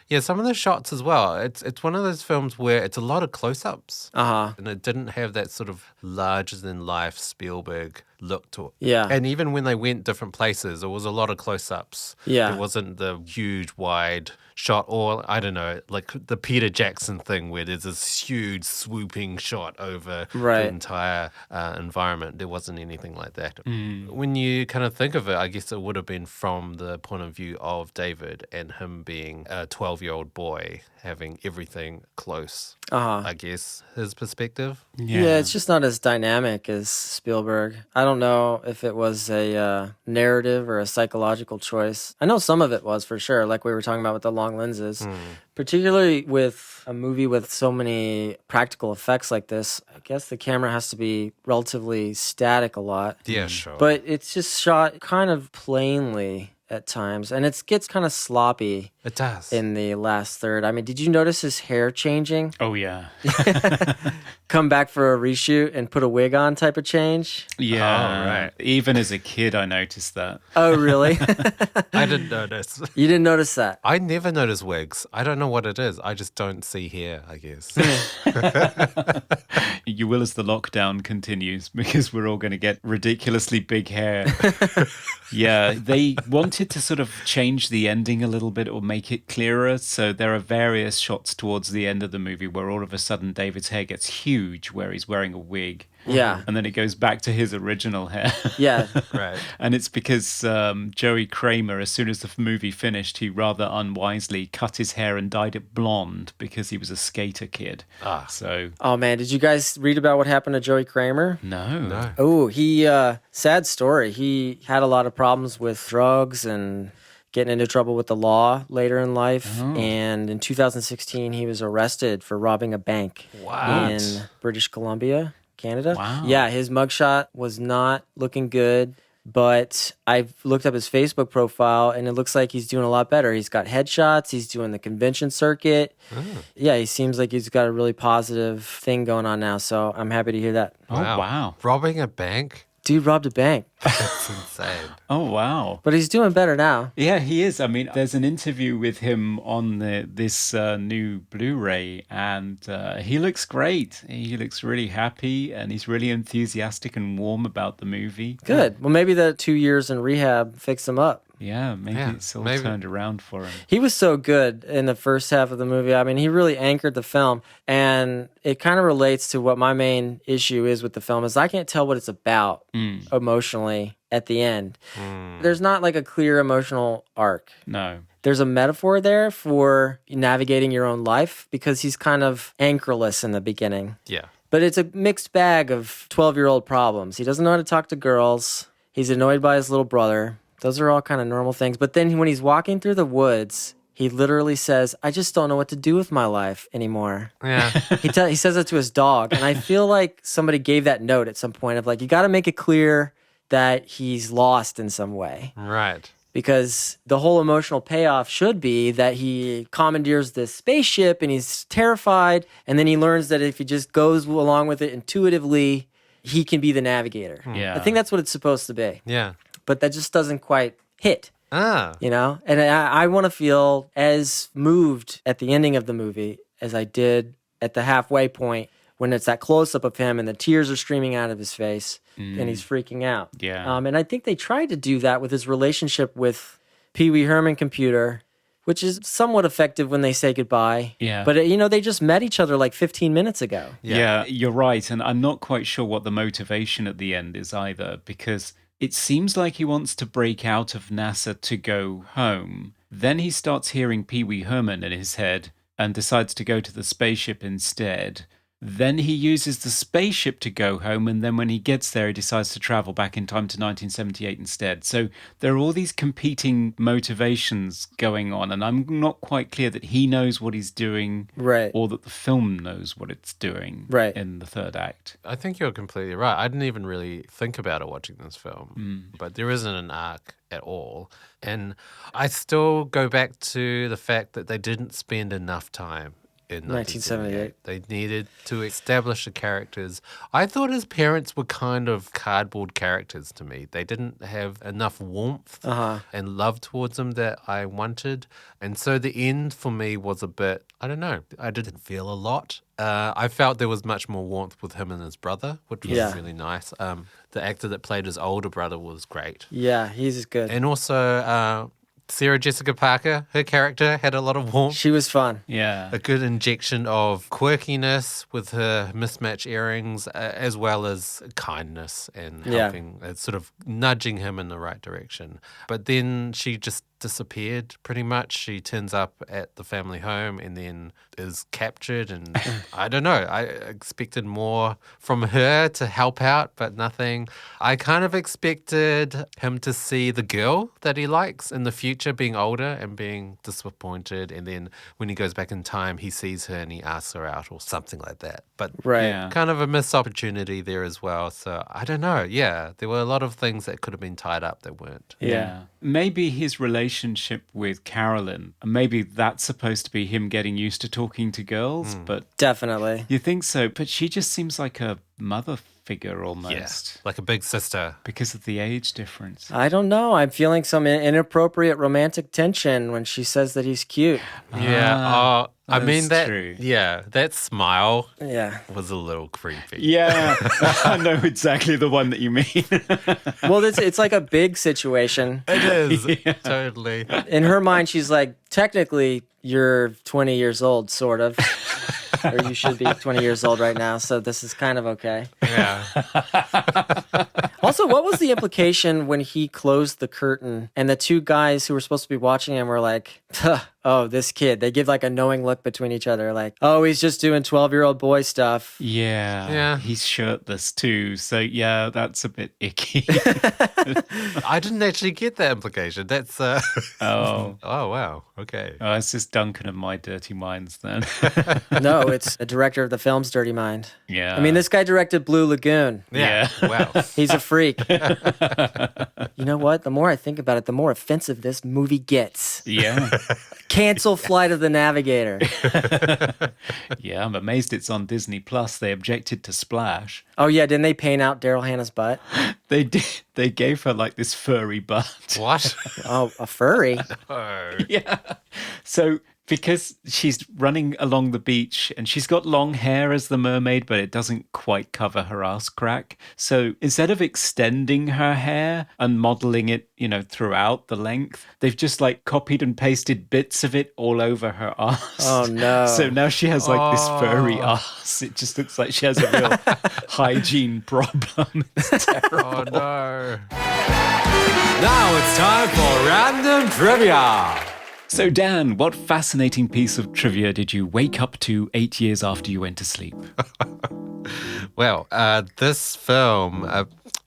Speaker 5: Yeah, some of the shots as well. It's one of those films where it's a lot of close-ups. And it didn't have that sort of larger-than-life Spielberg look to it.
Speaker 8: Yeah.
Speaker 5: And even when they went different places, it was a lot of close-ups.
Speaker 8: Yeah.
Speaker 5: It wasn't the huge, wide shot or, I don't know, like the Peter Jackson thing where there's this huge swooping shot over the entire environment. There wasn't anything like that. When you kind of think of it, I guess it would have been from the point of view of David and him being a 12-year-old boy having everything close. I guess his perspective.
Speaker 8: Yeah, it's just not as dynamic as Spielberg. I don't know if it was a narrative or a psychological choice. I know some of it was for sure, like we were talking about with the long lenses. Particularly with a movie with so many practical effects like this, I guess the camera has to be relatively static a lot.
Speaker 5: Yeah, sure.
Speaker 8: But it's just shot kind of plainly at times, and it gets kind of sloppy.
Speaker 5: It does.
Speaker 8: in the last third. I mean, did you notice his hair changing?
Speaker 1: Oh, yeah.
Speaker 8: Come back for a reshoot and put a wig on type of change?
Speaker 1: Yeah.
Speaker 5: Oh, right.
Speaker 1: Even as a kid, I noticed that.
Speaker 8: Oh, really?
Speaker 5: I didn't notice.
Speaker 8: You didn't notice that?
Speaker 5: I never notice wigs. I don't know what it is. I just don't see hair, I guess.
Speaker 1: You will as the lockdown continues because we're all going to get ridiculously big hair. Yeah, they wanted to sort of change the ending a little bit or make it clearer. So there are various shots towards the end of the movie where all of a sudden David's hair gets huge where he's wearing a wig.
Speaker 8: Yeah.
Speaker 1: And then it goes back to his original hair.
Speaker 8: Yeah.
Speaker 5: Right.
Speaker 1: And it's because Joey Kramer, as soon as the movie finished, he rather unwisely cut his hair and dyed it blonde because he was a skater kid. So,
Speaker 8: Oh, man. Did you guys read about what happened to Joey Kramer?
Speaker 1: no.
Speaker 8: Oh, sad story. He had a lot of problems with drugs and getting into trouble with the law later in life. And in 2016, he was arrested for robbing a bank in British Columbia, Canada.
Speaker 1: Wow.
Speaker 8: Yeah, his mugshot was not looking good, but I've looked up his Facebook profile and it looks like he's doing a lot better. He's got headshots, he's doing the convention circuit. Yeah, he seems like he's got a really positive thing going on now, so I'm happy to hear that.
Speaker 1: Oh, wow.
Speaker 5: Robbing a bank?
Speaker 8: Dude robbed a bank,
Speaker 5: That's insane.
Speaker 1: Oh, wow.
Speaker 8: but he's doing better now.
Speaker 1: Yeah, he is. I mean, there's an interview with him on this new Blu-ray, and he looks great. He looks really happy, and he's really enthusiastic and warm about the movie.
Speaker 8: Good. Well, maybe the 2 years in rehab fixed him up.
Speaker 1: Yeah, maybe
Speaker 5: Yeah,
Speaker 1: it's all
Speaker 5: maybe.
Speaker 1: turned around for him.
Speaker 8: He was so good in the first half of the movie. I mean, he really anchored the film, and it kind of relates to what my main issue is with the film is I can't tell what it's about emotionally at the end. There's not like a clear emotional arc.
Speaker 1: No.
Speaker 8: There's a metaphor there for navigating your own life because he's kind of anchorless in the beginning.
Speaker 5: Yeah.
Speaker 8: But it's a mixed bag of 12-year-old problems. He doesn't know how to talk to girls. He's annoyed by his little brother. Those are all kind of normal things. But then when he's walking through the woods, he literally says, I just don't know what to do with my life anymore.
Speaker 5: Yeah.
Speaker 8: He says that to his dog. And I feel like somebody gave that note at some point of like, you got to make it clear that he's lost in some way.
Speaker 5: Right.
Speaker 8: Because the whole emotional payoff should be that he commandeers this spaceship and he's terrified. And then he learns that if he just goes along with it intuitively, he can be the navigator.
Speaker 1: Yeah.
Speaker 8: I think that's what it's supposed to be.
Speaker 5: Yeah.
Speaker 8: But that just doesn't quite hit,
Speaker 5: Ah.
Speaker 8: you know? And I want to feel as moved at the ending of the movie as I did at the halfway point when it's that close-up of him and the tears are streaming out of his face and he's freaking out.
Speaker 1: Yeah.
Speaker 8: And I think they tried to do that with his relationship with Pee-Wee Herman computer, which is somewhat effective when they say goodbye.
Speaker 1: Yeah.
Speaker 8: But, they just met each other like 15 minutes ago.
Speaker 1: Yeah, you're right. And I'm not quite sure what the motivation at the end is either, because it seems like he wants to break out of NASA to go home. Then he starts hearing Pee-wee Herman in his head and decides to go to the spaceship instead. Then he uses the spaceship to go home, and then when he gets there, he decides to travel back in time to 1978 instead. So there are all these competing motivations going on, and I'm not quite clear that he knows what he's doing,
Speaker 8: Right.
Speaker 1: or that the film knows what it's doing
Speaker 8: Right.
Speaker 1: in the third act.
Speaker 5: I think you're completely right. I didn't even really think about it watching this film, but there isn't an arc at all. And I still go back to the fact that they didn't spend enough time in 1978. They needed to establish the characters. I thought his parents were kind of cardboard characters to me. They didn't have enough warmth and love towards them that I wanted. And so the end for me was a bit, I don't know, I didn't feel a lot. I felt there was much more warmth with him and his brother, which was really nice. The actor that played his older brother was great.
Speaker 8: Yeah, he's good.
Speaker 5: And also Sarah Jessica Parker, her character had a lot of warmth.
Speaker 8: She was fun.
Speaker 1: Yeah.
Speaker 5: A good injection of quirkiness with her mismatched earrings, as well as kindness and helping, sort of nudging him in the right direction. But then she just disappeared pretty much. She turns up at the family home and then is captured, and I don't know. I expected more from her to help out, but nothing. I kind of expected him to see the girl that he likes in the future being older and being disappointed, and then when he goes back in time, he sees her and he asks her out or something like that. But
Speaker 1: Yeah.
Speaker 5: kind of a missed opportunity there as well. So I don't know. Yeah, there were a lot of things that could have been tied up that weren't.
Speaker 1: Yeah. Maybe his relationship relationship with Carolyn. And maybe that's supposed to be him getting used to talking to girls, but
Speaker 8: Definitely.
Speaker 1: you think so. But she just seems like a mother figure almost.
Speaker 5: Like a big sister.
Speaker 1: Because of the age difference.
Speaker 8: I don't know. I'm feeling some inappropriate romantic tension when she says that he's cute.
Speaker 5: Yeah. I mean,
Speaker 1: that's true.
Speaker 5: that smile
Speaker 8: Yeah.
Speaker 5: was a little creepy.
Speaker 1: Yeah, I know exactly the one that you mean.
Speaker 8: Well, it's like a big situation.
Speaker 5: It is. Totally.
Speaker 8: In her mind, she's like, technically, you're 20 years old, sort of. Or you should be 20 years old right now, so this is kind of okay.
Speaker 5: Yeah.
Speaker 8: Also, what was the implication when he closed the curtain and the two guys who were supposed to be watching him were like, oh, this kid. They give like a knowing look between each other, like, oh, he's just doing 12-year-old boy stuff.
Speaker 1: Yeah. He's shirtless too. So, yeah, that's a bit icky.
Speaker 5: I didn't actually get that implication. That's
Speaker 1: Oh,
Speaker 5: oh wow. Okay.
Speaker 1: it's just Duncan and my dirty minds then.
Speaker 8: No, it's the director of the film's Dirty Mind.
Speaker 1: Yeah.
Speaker 8: I mean, this guy directed Blue Lagoon.
Speaker 1: Yeah.
Speaker 5: Wow.
Speaker 8: He's a freak. You know what? The more I think about it, the more offensive this movie gets.
Speaker 1: Yeah.
Speaker 8: Cancel Flight of the Navigator.
Speaker 1: Yeah, I'm amazed it's on Disney Plus. They objected to Splash.
Speaker 8: Oh, yeah. Didn't they paint out Daryl Hannah's butt?
Speaker 1: They did. They gave her like this furry butt.
Speaker 5: What?
Speaker 8: Oh, a furry.
Speaker 5: Oh.
Speaker 1: Yeah. So because she's running along the beach and she's got long hair as the mermaid, but it doesn't quite cover her ass crack. So instead of extending her hair and modeling it, throughout the length, they've just like copied and pasted bits of it all over her ass.
Speaker 8: Oh, no.
Speaker 1: So now she has like this furry ass. It just looks like she has a real hygiene problem. It's terrible.
Speaker 5: Oh no.
Speaker 2: Now it's time for random trivia.
Speaker 1: So, Dan, what fascinating piece of trivia did you wake up to 8 years after you went to sleep?
Speaker 5: Well, this film,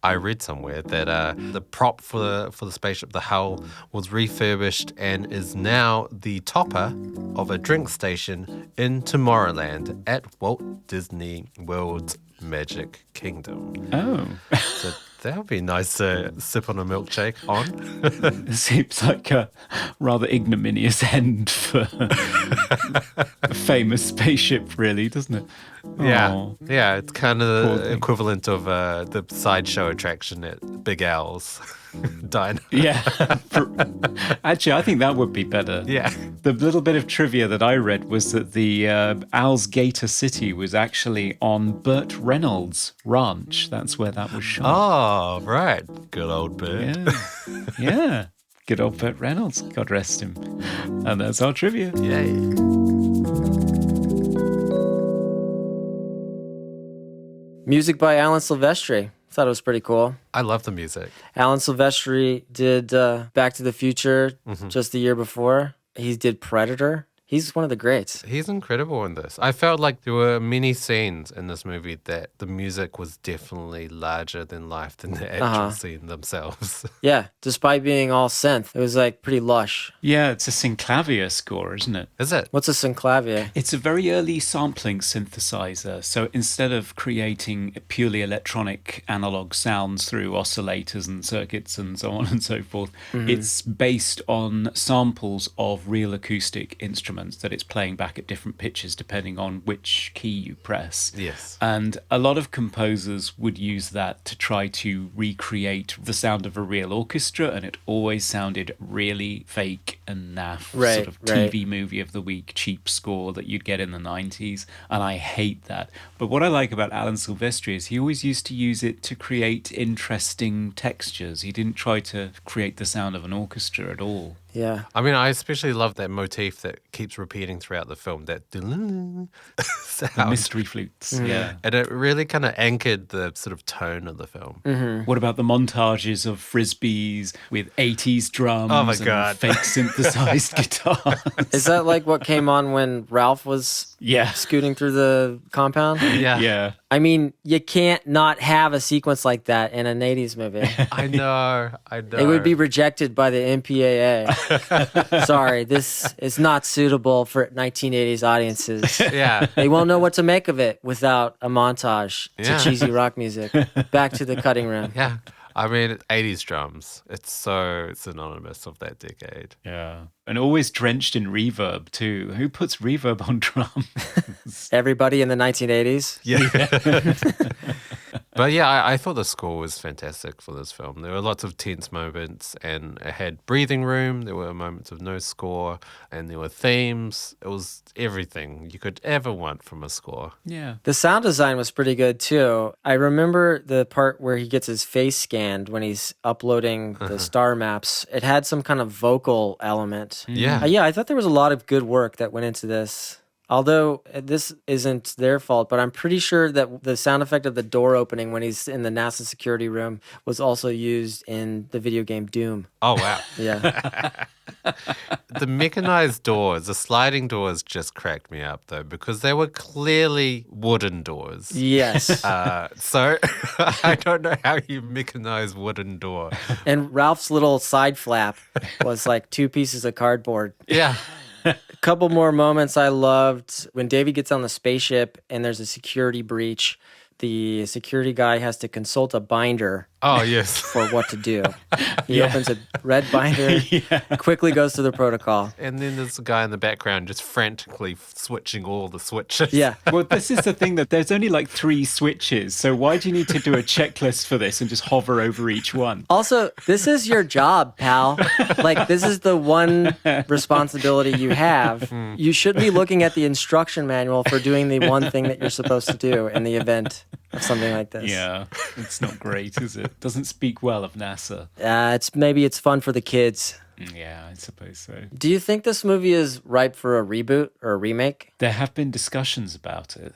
Speaker 5: I read somewhere that the prop for the spaceship, the hull, was refurbished and is now the topper of a drink station in Tomorrowland at Walt Disney World's Magic Kingdom.
Speaker 1: Oh.
Speaker 5: So that would be nice to sip on a milkshake on.
Speaker 1: It seems like a rather ignominious end for a famous spaceship, really, doesn't it?
Speaker 5: Yeah,
Speaker 1: Aw.
Speaker 5: yeah, it's kind of
Speaker 1: Poor
Speaker 5: the
Speaker 1: thing.
Speaker 5: equivalent of the sideshow attraction at Big Al's diner.
Speaker 1: Yeah. Actually, I think that would be better.
Speaker 5: Yeah.
Speaker 1: The little bit of trivia that I read was that the Al's Gator City was actually on Burt Reynolds' ranch. That's where that was shot.
Speaker 5: Oh, right. Good old bird.
Speaker 1: Yeah. Yeah. Good old Burt Reynolds. God rest him. And that's our trivia.
Speaker 5: Yay.
Speaker 8: Music by Alan Silvestri. Thought it was pretty cool.
Speaker 5: I love the music.
Speaker 8: Alan Silvestri did Back to the Future just the year before. He did Predator. He's one of the greats.
Speaker 5: He's incredible in this. I felt like there were many scenes in this movie that the music was definitely larger than life than the actual scene themselves.
Speaker 8: Yeah, despite being all synth, it was like pretty lush.
Speaker 1: Yeah, it's a synclavier score, isn't it?
Speaker 5: Is it?
Speaker 8: What's a synclavier?
Speaker 1: It's a very early sampling synthesizer. So instead of creating purely electronic analog sounds through oscillators and circuits and so on and so forth, it's based on samples of real acoustic instruments that it's playing back at different pitches depending on which key you press.
Speaker 5: Yes.
Speaker 1: And a lot of composers would use that to try to recreate the sound of a real orchestra, and it always sounded really fake and naff,
Speaker 8: Right,
Speaker 1: sort of
Speaker 8: right.
Speaker 1: TV movie of the week cheap score that you'd get in the 90s, and I hate that. But what I like about Alan Silvestri is he always used to use it to create interesting textures. He didn't try to create the sound of an orchestra at all.
Speaker 8: Yeah.
Speaker 5: I mean, I especially love that motif that keeps repeating throughout the film, that
Speaker 1: The
Speaker 5: sound.
Speaker 1: mystery flutes, yeah.
Speaker 5: And it really kind of anchored the sort of tone of the film.
Speaker 1: What about the montages of frisbees with 80s drums
Speaker 5: Oh my
Speaker 1: and
Speaker 5: God.
Speaker 1: fake synthesized guitars?
Speaker 8: Is that like what came on when Ralph was
Speaker 1: Yeah.
Speaker 8: scooting through the compound?
Speaker 5: Yeah.
Speaker 1: Yeah.
Speaker 8: I mean, you can't not have a sequence like that in an 80s movie.
Speaker 5: I know.
Speaker 8: It would be rejected by the MPAA. Sorry, this is not suitable for 1980s audiences.
Speaker 5: Yeah.
Speaker 8: They won't know what to make of it without a montage to
Speaker 5: Yeah.
Speaker 8: cheesy rock music. Back to the cutting room.
Speaker 5: Yeah. I mean, 80s drums. It's so synonymous of that decade.
Speaker 1: Yeah. And always drenched in reverb, too. Who puts reverb on drums?
Speaker 8: Everybody in the 1980s.
Speaker 5: Yeah. But yeah, I thought the score was fantastic for this film. There were lots of tense moments, and it had breathing room. There were moments of no score, and there were themes. It was everything you could ever want from a score.
Speaker 1: Yeah.
Speaker 8: The sound design was pretty good too. I remember the part where he gets his face scanned when he's uploading the star maps. It had some kind of vocal element.
Speaker 5: Yeah.
Speaker 8: Yeah, I thought there was a lot of good work that went into this. Although this isn't their fault, but I'm pretty sure that the sound effect of the door opening when he's in the NASA security room was also used in the video game Doom.
Speaker 5: Oh, wow.
Speaker 8: Yeah.
Speaker 5: The mechanized doors, the sliding doors just cracked me up, though, because they were clearly wooden doors.
Speaker 8: Yes.
Speaker 5: So I don't know how you mechanize wooden door.
Speaker 8: And Ralph's little side flap was like 2 pieces of cardboard.
Speaker 5: Yeah.
Speaker 8: A couple more moments I loved when David gets on the spaceship and there's a security breach. The security guy has to consult a binder
Speaker 5: Oh, yes.
Speaker 8: for what to do. He opens a red binder, quickly goes through the protocol.
Speaker 5: And then there's a guy in the background just frantically switching all the switches.
Speaker 8: Yeah.
Speaker 1: Well, this is the thing that there's only like 3 switches. So why do you need to do a checklist for this and just hover over each one?
Speaker 8: Also, this is your job, pal. Like, this is the one responsibility you have. You should be looking at the instruction manual for doing the one thing that you're supposed to do in the event of something like this.
Speaker 1: Yeah, it's not great, is it? Doesn't speak well of NASA.
Speaker 8: Maybe it's fun for the kids.
Speaker 1: Yeah, I suppose so.
Speaker 8: Do you think this movie is ripe for a reboot or a remake?
Speaker 1: There have been discussions about it.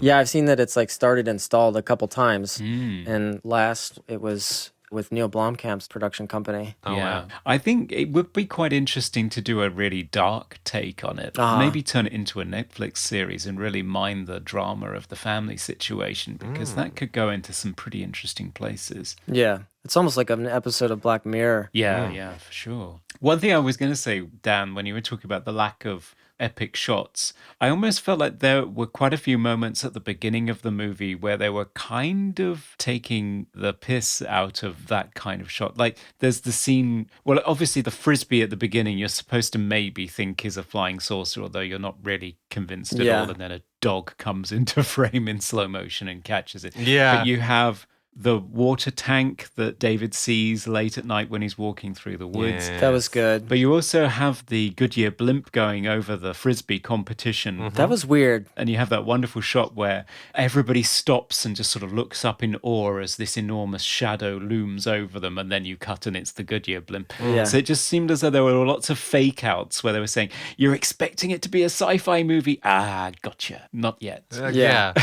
Speaker 8: Yeah, I've seen that it's like started and stalled a couple times. And last it was with Neil Blomkamp's production company.
Speaker 5: Oh,
Speaker 1: yeah.
Speaker 5: wow.
Speaker 1: I think it would be quite interesting to do a really dark take on it. Maybe turn it into a Netflix series and really mind the drama of the family situation, because that could go into some pretty interesting places.
Speaker 8: Yeah. It's almost like an episode of Black Mirror.
Speaker 1: Yeah, for sure. One thing I was going to say, Dan, when you were talking about the lack of epic shots, I almost felt like there were quite a few moments at the beginning of the movie where they were kind of taking the piss out of that kind of shot. Like there's the scene, well, obviously the frisbee at the beginning you're supposed to maybe think is a flying saucer, although you're not really convinced at all, and then a dog comes into frame in slow motion and catches it.
Speaker 5: Yeah.
Speaker 1: But you have the water tank that David sees late at night when he's walking through the woods.
Speaker 5: Yeah.
Speaker 8: That was good.
Speaker 1: But you also have the Goodyear blimp going over the frisbee competition.
Speaker 8: That was weird.
Speaker 1: And you have that wonderful shot where everybody stops and just sort of looks up in awe as this enormous shadow looms over them. And then you cut and it's the Goodyear blimp.
Speaker 8: Yeah.
Speaker 1: So it just seemed as though there were lots of fake outs where they were saying, you're expecting it to be a sci-fi movie. Ah, gotcha. Not yet.
Speaker 5: Yeah.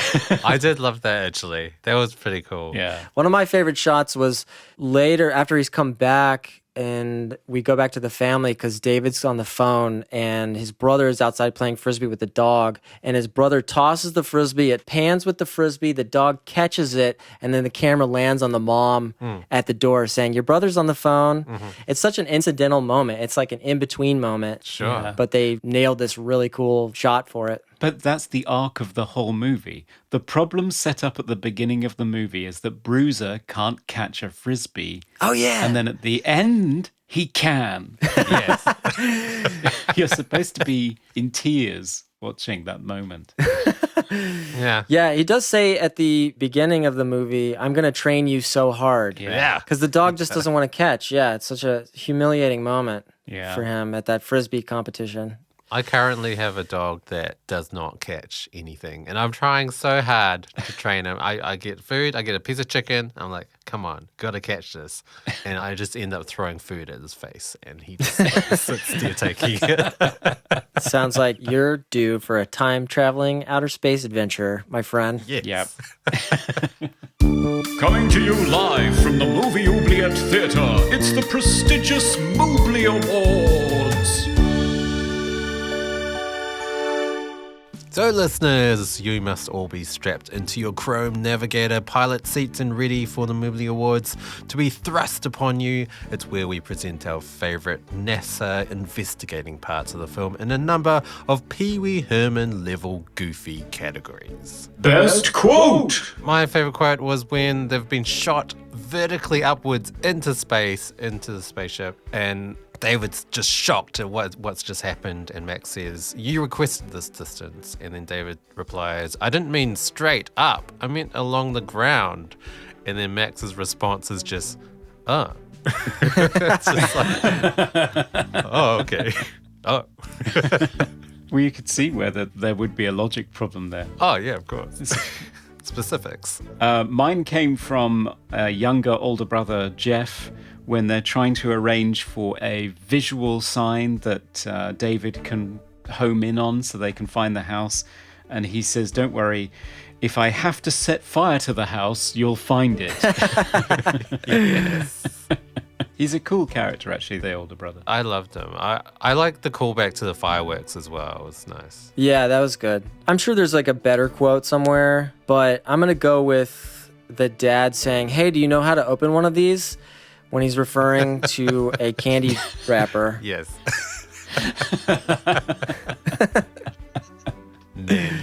Speaker 5: I did love that, actually. That was pretty cool.
Speaker 1: Yeah.
Speaker 8: One of my favorite shots was later after he's come back and we go back to the family because David's on the phone and his brother is outside playing frisbee with the dog, and his brother tosses the frisbee. It pans with the frisbee. The dog catches it, and then the camera lands on the mom at the door saying, your brother's on the phone. It's such an incidental moment. It's like an in-between moment.
Speaker 5: Sure.
Speaker 8: But they nailed this really cool shot for it.
Speaker 1: But that's the arc of the whole movie. The problem set up at the beginning of the movie is that Bruiser can't catch a frisbee.
Speaker 8: Oh, yeah.
Speaker 1: And then at the end, he can.
Speaker 5: Yes.
Speaker 1: You're supposed to be in tears watching that moment.
Speaker 5: Yeah.
Speaker 8: Yeah, he does say at the beginning of the movie, I'm going to train you so hard.
Speaker 5: Yeah.
Speaker 8: Because the dog just doesn't want to catch. Yeah, it's such a humiliating moment for him at that frisbee competition.
Speaker 5: I currently have a dog that does not catch anything, and I'm trying so hard to train him. I get food, I get a piece of chicken. I'm like, come on, gotta catch this. And I just end up throwing food at his face, and he just sits there taking it.
Speaker 8: Sounds like you're due for a time-traveling outer space adventure, my friend.
Speaker 5: Yes.
Speaker 1: Yep.
Speaker 3: Coming to you live from the Movie Oubliette Theatre, it's the prestigious Mobley Awards.
Speaker 5: So, listeners, you must all be strapped into your Chrome Navigator pilot seats and ready for the Mobley Awards to be thrust upon you. It's where we present our favourite NASA investigating parts of the film in a number of Pee-Wee Herman level goofy categories.
Speaker 3: Best quote!
Speaker 5: My favourite quote was when they've been shot vertically upwards into space, into the spaceship. And David's just shocked at what's just happened. And Max says, "You requested this distance." And then David replies, "I didn't mean straight up. I meant along the ground." And then Max's response is just, "Oh." It's just like, oh, okay. Oh.
Speaker 1: Well, you could see where there would be a logic problem there.
Speaker 5: Oh, yeah, of course. Specifics.
Speaker 1: Mine came from a younger, older brother, Jeff, when they're trying to arrange for a visual sign that David can home in on so they can find the house. And he says, "Don't worry, if I have to set fire to the house, you'll find it."
Speaker 5: Yes.
Speaker 1: He's a cool character, actually, the older brother.
Speaker 5: I loved him. I like the callback to the fireworks as well. It was nice.
Speaker 8: Yeah, that was good. I'm sure there's like a better quote somewhere, but I'm going to go with the dad saying, "Hey, do you know how to open one of these?" when he's referring to a candy wrapper.
Speaker 5: Yes. Then.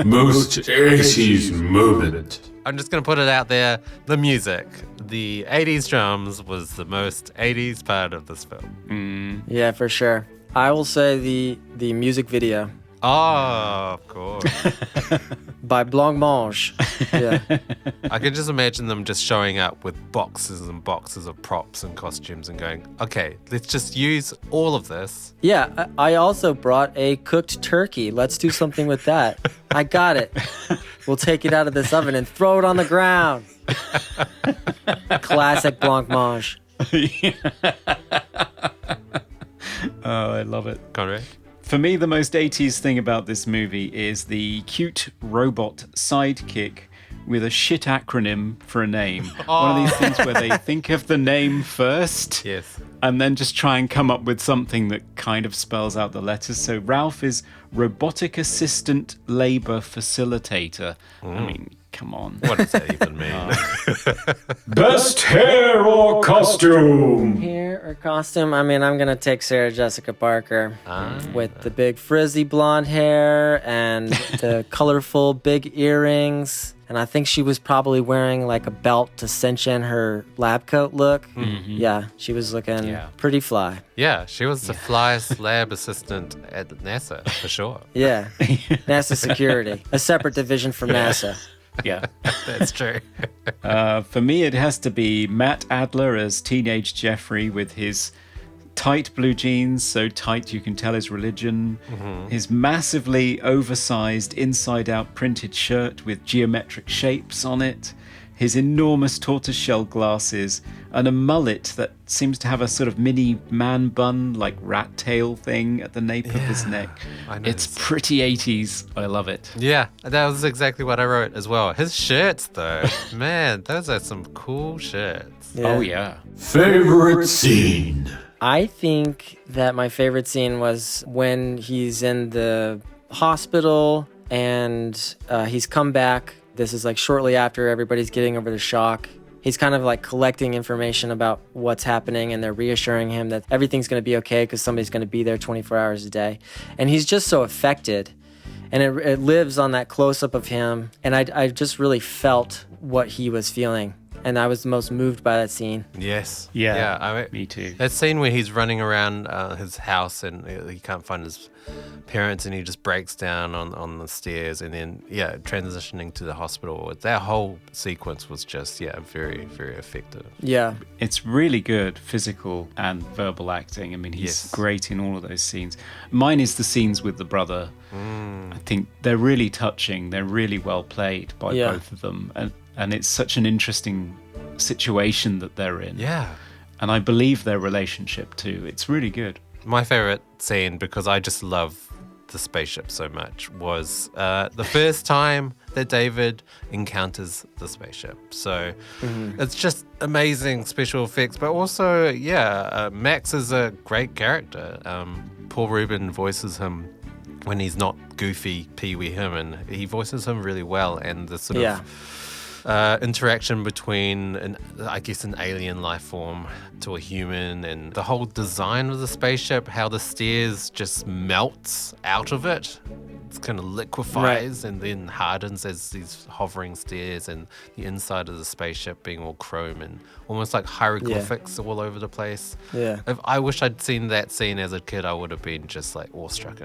Speaker 4: Most 80s moment.
Speaker 5: I'm just going to put it out there. The music. The 80s drums was the most 80s part of this film.
Speaker 8: Yeah, for sure. I will say the music video
Speaker 5: Oh, of course.
Speaker 8: by Blancmange. Yeah.
Speaker 5: I could just imagine them just showing up with boxes and boxes of props and costumes and going, okay, let's just use all of this.
Speaker 8: Yeah, I also brought a cooked turkey. Let's do something with that. I got it. We'll take it out of this oven and throw it on the ground. Classic Blancmange.
Speaker 1: Oh, I love it.
Speaker 5: Conrad?
Speaker 1: For me, the most 80s thing about this movie is the cute robot sidekick with a shit acronym for a name. One of these things where they think of the name first
Speaker 5: Yes.
Speaker 1: and then just try and come up with something that kind of spells out the letters. So Ralph is Robotic Assistant Labor Facilitator. I mean, come on.
Speaker 5: What does that even mean?
Speaker 4: Best hair or costume?
Speaker 8: Hair or costume? I mean, I'm going to take Sarah Jessica Parker with the big frizzy blonde hair and the colorful big earrings. And I think she was probably wearing like a belt to cinch in her lab coat look. Yeah, she was looking pretty fly.
Speaker 5: Yeah, she was the flyest lab assistant at NASA, for sure.
Speaker 8: Yeah, NASA security, a separate division from NASA.
Speaker 1: Yeah.
Speaker 5: That's true.
Speaker 1: For me, it has to be Matt Adler as teenage Jeffrey with his tight blue jeans, so tight you can tell his religion, his massively oversized inside-out printed shirt with geometric shapes on it, his enormous tortoiseshell glasses, and a mullet that seems to have a sort of mini man bun, like rat tail thing at the nape of his neck.
Speaker 5: I know
Speaker 1: It's
Speaker 5: this.
Speaker 1: pretty 80s. I love it.
Speaker 5: Yeah, that was exactly what I wrote as well. His shirts, though, man, those are some cool shirts.
Speaker 8: Yeah.
Speaker 1: Oh, yeah.
Speaker 4: Favorite scene?
Speaker 8: I think that my favorite scene was when he's in the hospital and he's come back. This is like shortly after everybody's getting over the shock. He's kind of like collecting information about what's happening, and they're reassuring him that everything's going to be okay because somebody's going to be there 24 hours a day. And he's just so affected. And it lives on that close-up of him. And I just really felt what he was feeling. And I was the most moved by that scene.
Speaker 5: Yes.
Speaker 1: Yeah,
Speaker 5: I mean,
Speaker 1: me too.
Speaker 5: That scene where he's running around his house and he can't find his parents and he just breaks down on the stairs and then, transitioning to the hospital. That whole sequence was just, very, very effective.
Speaker 8: Yeah.
Speaker 1: It's really good physical and verbal acting. I mean, he's great in all of those scenes. Mine is the scenes with the brother. I think they're really touching. They're really well played by both of them. And it's such an interesting situation that they're in.
Speaker 5: Yeah.
Speaker 1: And I believe their relationship too. It's really good.
Speaker 5: My favorite scene, because I just love the spaceship so much, was the first time that David encounters the spaceship. So it's just amazing special effects, but also, Max is a great character. Paul Rubin voices him when he's not goofy Pee-Wee Herman. He voices him really well, and the sort of interaction between, an alien life form to a human, and the whole design of the spaceship, how the stairs just melts out of it. kind of liquefies and then hardens as these hovering stairs, and the inside of the spaceship being all chrome and almost like hieroglyphics all over the place.
Speaker 8: Yeah.
Speaker 5: If I wish I'd seen that scene as a kid, I would have been just like awestruck.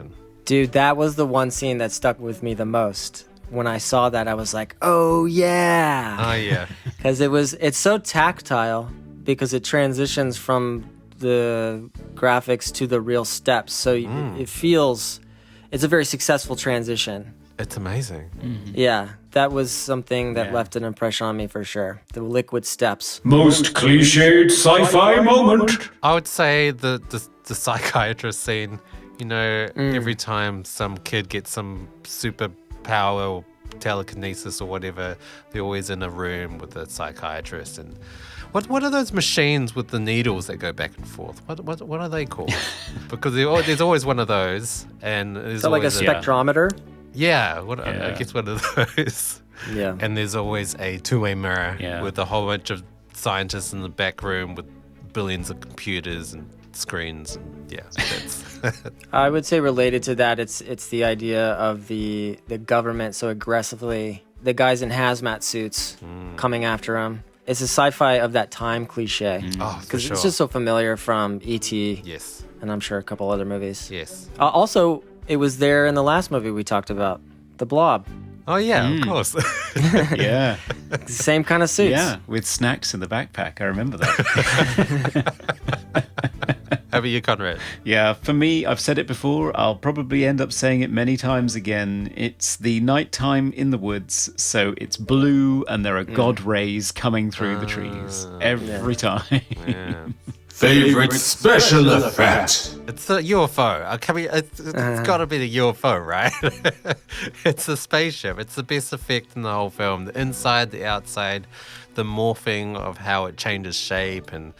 Speaker 8: Dude, that was the one scene that stuck with me the most. When I saw that, I was like, oh yeah.
Speaker 5: Oh yeah.
Speaker 8: Because it's so tactile because it transitions from the graphics to the real steps. So it feels, it's a very successful transition.
Speaker 5: It's amazing.
Speaker 8: Yeah, that was something that left an impression on me for sure. The liquid steps.
Speaker 4: Most cliched sci-fi moment.
Speaker 5: I would say the psychiatrist scene, you know, every time some kid gets some superpower or telekinesis or whatever, they're always in a room with a psychiatrist. And what are those machines with the needles that go back and forth? What are they called? Because there's always one of those, and there's
Speaker 8: Is that like a
Speaker 5: always
Speaker 8: spectrometer?
Speaker 5: I guess one of those.
Speaker 8: Yeah.
Speaker 5: And there's always a two-way mirror
Speaker 1: Yeah.
Speaker 5: with a whole bunch of scientists in the back room with billions of computers and screens. And yeah, that's
Speaker 8: I would say related to that, it's the idea of the government so aggressively, the guys in hazmat suits coming after him. It's a sci-fi of that time cliche.
Speaker 5: oh, for
Speaker 8: Because
Speaker 5: sure.
Speaker 8: it's just so familiar from E.T.
Speaker 5: Yes.
Speaker 8: and I'm sure a couple other movies.
Speaker 5: Yes.
Speaker 8: Also, it was there in the last movie we talked about, The Blob.
Speaker 5: Oh yeah, of course.
Speaker 1: Yeah.
Speaker 8: Same kind of suits.
Speaker 1: Yeah. With snacks in the backpack. I remember that.
Speaker 5: How about you, Conrad?
Speaker 1: Yeah, for me, I've said it before, I'll probably end up saying it many times again. It's the nighttime in the woods, so it's blue and there are god rays coming through the trees every time.
Speaker 5: Yeah.
Speaker 4: Favorite special effect.
Speaker 5: It's a UFO. It's got to be the UFO, right? It's a spaceship. It's the best effect in the whole film. The inside, the outside, the morphing of how it changes shape, and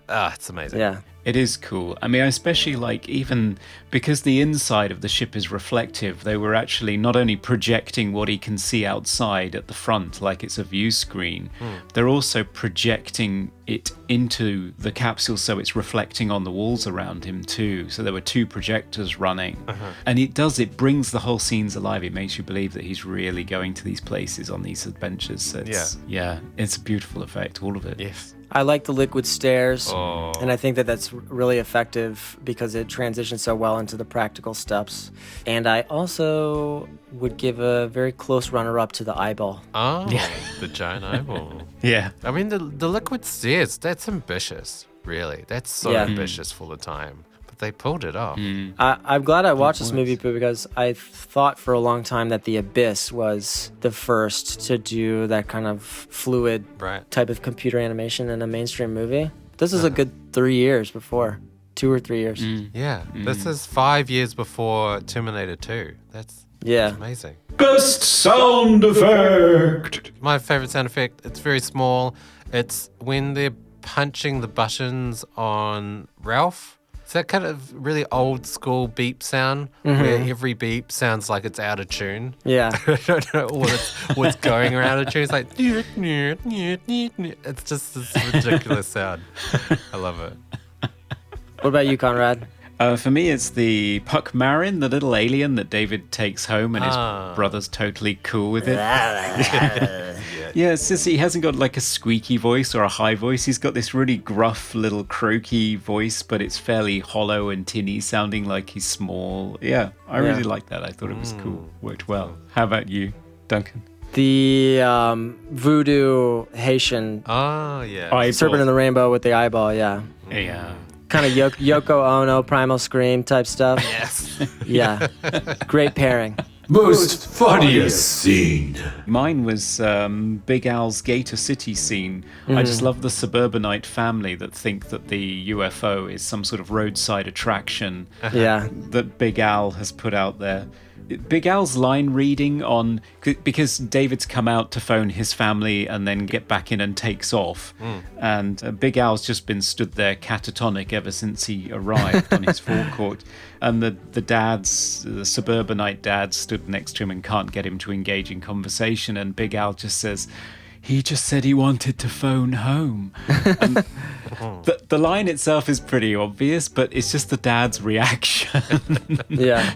Speaker 5: it's amazing.
Speaker 8: Yeah.
Speaker 1: It is cool. I mean, I especially like, even because the inside of the ship is reflective, they were actually not only projecting what he can see outside at the front, like it's a view screen, they're also projecting it into the capsule so it's reflecting on the walls around him too. So there were two projectors running. And it brings the whole scenes alive. It makes you believe that he's really going to these places on these adventures. So it's a beautiful effect, all of it.
Speaker 5: Yes.
Speaker 8: I like the liquid stairs,
Speaker 5: Oh.
Speaker 8: and I think that that's really effective because it transitions so well into the practical steps. And I also would give a very close runner-up to the eyeball.
Speaker 5: Oh, the giant eyeball.
Speaker 1: Yeah.
Speaker 5: I mean, the liquid stairs, that's ambitious, really. That's so ambitious for the time. But they pulled it off.
Speaker 8: I'm glad I watched this movie because I thought for a long time that The Abyss was the first to do that kind of fluid
Speaker 5: Right.
Speaker 8: type of computer animation in a mainstream movie. This is a good 3 years before. 2 or 3 years.
Speaker 5: Yeah. This is 5 years before Terminator 2. That's
Speaker 8: Yeah.
Speaker 5: amazing.
Speaker 4: Best sound effect.
Speaker 5: My favorite sound effect, it's very small. It's when they're punching the buttons on Ralph. It's that kind of really old school beep sound where every beep sounds like it's out of tune.
Speaker 8: Yeah.
Speaker 5: I don't know what's going around a tune. It's like, it's just this ridiculous sound. I love it.
Speaker 8: What about you, Conrad?
Speaker 1: For me, it's the Puck Marin, the little alien that David takes home, and his brother's totally cool with it. Yeah, it's just he hasn't got like a squeaky voice or a high voice. He's got this really gruff little croaky voice, but it's fairly hollow and tinny, sounding like he's small. Yeah, I really like that. I thought it was cool. Worked well. How about you, Duncan?
Speaker 8: The voodoo Haitian
Speaker 5: Oh, yeah.
Speaker 1: Eyeball.
Speaker 8: Serpent in the Rainbow with the eyeball, yeah.
Speaker 1: Yeah.
Speaker 8: Kind of Yoko Ono, Primal Scream type stuff.
Speaker 5: Yes.
Speaker 8: Yeah. Great pairing.
Speaker 4: Most funniest scene.
Speaker 1: Mine was Big Al's Gator City scene. I just love the suburbanite family that think that the UFO is some sort of roadside attraction
Speaker 8: Yeah.
Speaker 1: that Big Al has put out there. Big Al's line reading on, because David's come out to phone his family and then get back in and takes off, and Big Al's just been stood there catatonic ever since he arrived on his forecourt, and the suburbanite dad stood next to him and can't get him to engage in conversation, and Big Al just says, he just said he wanted to phone home. The line itself is pretty obvious, but it's just the dad's reaction.
Speaker 8: Yeah.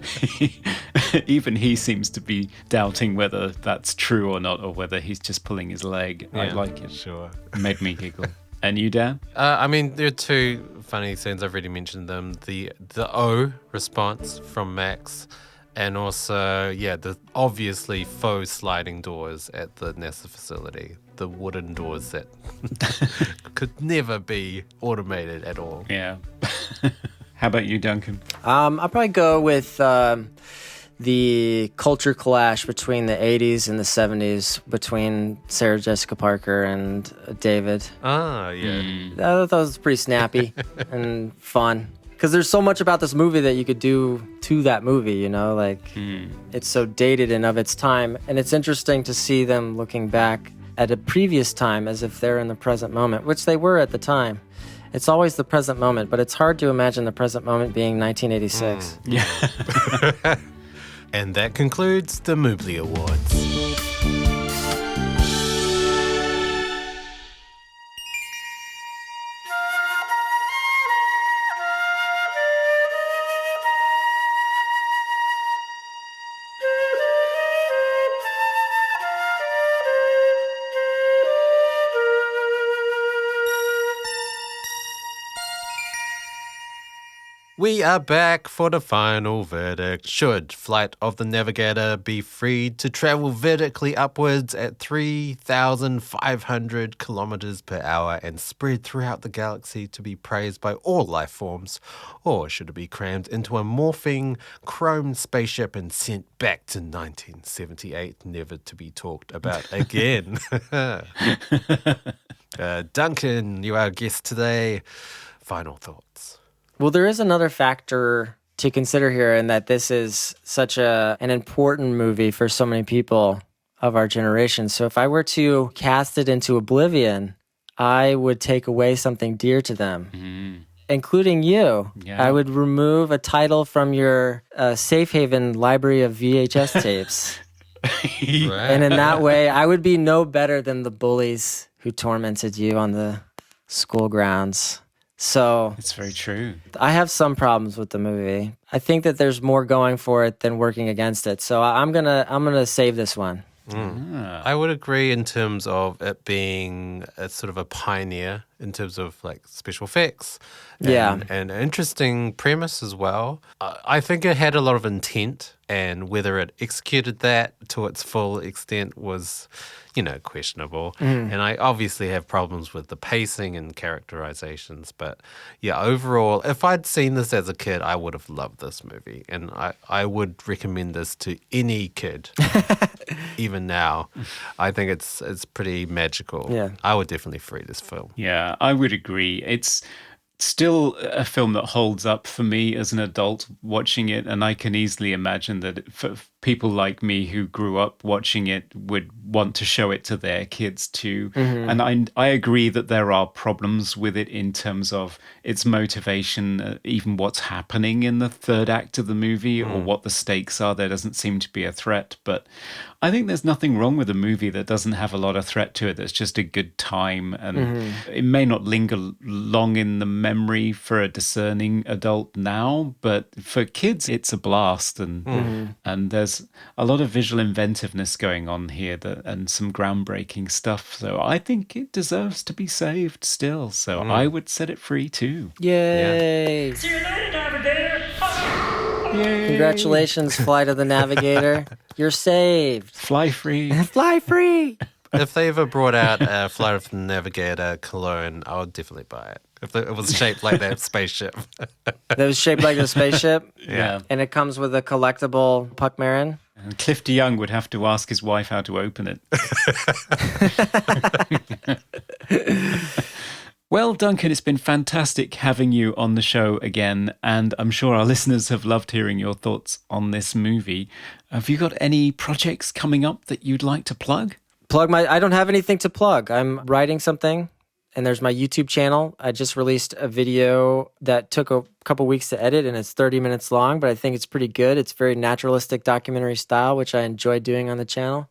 Speaker 1: Even he seems to be doubting whether that's true or not, or whether he's just pulling his leg. I like it.
Speaker 5: Sure.
Speaker 1: Made me giggle. And you, Dan?
Speaker 5: I mean, there are two funny scenes. I've already mentioned them. The O response from Max, and also, the obviously faux sliding doors at the NASA facility. The wooden doors that could never be automated at all.
Speaker 1: Yeah. How about you, Duncan?
Speaker 8: I'll probably go with the culture clash between the 80s and the 70s between Sarah Jessica Parker and David.
Speaker 5: Ah, yeah.
Speaker 8: I thought that was pretty snappy and fun. Because there's so much about this movie that you could do to that movie, you know? Like, it's so dated and of its time. And it's interesting to see them looking back at a previous time as if they're in the present moment, which they were at the time. It's always the present moment, but it's hard to imagine the present moment being 1986.
Speaker 1: Yeah.
Speaker 5: And that concludes the Moobly Awards. We are back for the final verdict. Should Flight of the Navigator be freed to travel vertically upwards at 3,500 kilometers per hour and spread throughout the galaxy to be praised by all life forms? Or should it be crammed into a morphing chrome spaceship and sent back to 1978, never to be talked about again? Duncan, you are our guest today. Final thoughts.
Speaker 8: Well, there is another factor to consider here in that this is such an important movie for so many people of our generation. So if I were to cast it into oblivion, I would take away something dear to them, including you.
Speaker 1: Yeah.
Speaker 8: I would remove a title from your safe haven library of VHS tapes. And in that way, I would be no better than the bullies who tormented you on the school grounds. So
Speaker 1: It's very true.
Speaker 8: I have some problems with the movie. I think that there's more going for it than working against it. So I'm gonna save this one.
Speaker 5: I would agree in terms of it being a sort of a pioneer in terms of like special effects. And an interesting premise as well. I think it had a lot of intent, and whether it executed that to its full extent was, questionable. And I obviously have problems with the pacing and characterizations. But yeah, overall, if I'd seen this as a kid, I would have loved this movie. And I would recommend this to any kid, even now. I think it's pretty magical.
Speaker 8: Yeah.
Speaker 5: I would definitely free this film.
Speaker 1: Yeah, I would agree. It's still a film that holds up for me as an adult watching it, and I can easily imagine that for people like me who grew up watching it would want to show it to their kids too. And I agree that there are problems with it in terms of its motivation, even what's happening in the third act of the movie or what the stakes are. There doesn't seem to be a threat, but I think there's nothing wrong with a movie that doesn't have a lot of threat to it. That's just a good time, and it may not linger long in the memory for a discerning adult now, but for kids, it's a blast, and there's a lot of visual inventiveness going on here and some groundbreaking stuff. So I think it deserves to be saved still. So I would set it free too.
Speaker 8: Yay!
Speaker 6: See you later, Navigator.
Speaker 8: Congratulations, Flight of the Navigator. You're saved.
Speaker 1: Fly free.
Speaker 8: Fly free.
Speaker 5: If they ever brought out a Flight of the Navigator cologne, I would definitely buy it. If it was shaped like that spaceship.
Speaker 8: That was shaped like a spaceship.
Speaker 1: Yeah.
Speaker 8: And it comes with a collectible Puck Marin.
Speaker 1: And Cliff DeYoung would have to ask his wife how to open it. Well, Duncan, it's been fantastic having you on the show again, and I'm sure our listeners have loved hearing your thoughts on this movie. Have you got any projects coming up that you'd like to plug?
Speaker 8: I don't have anything to plug. I'm writing something, and there's my YouTube channel. I just released a video that took a couple weeks to edit, and it's 30 minutes long, but I think it's pretty good. It's very naturalistic documentary style, which I enjoy doing on the channel.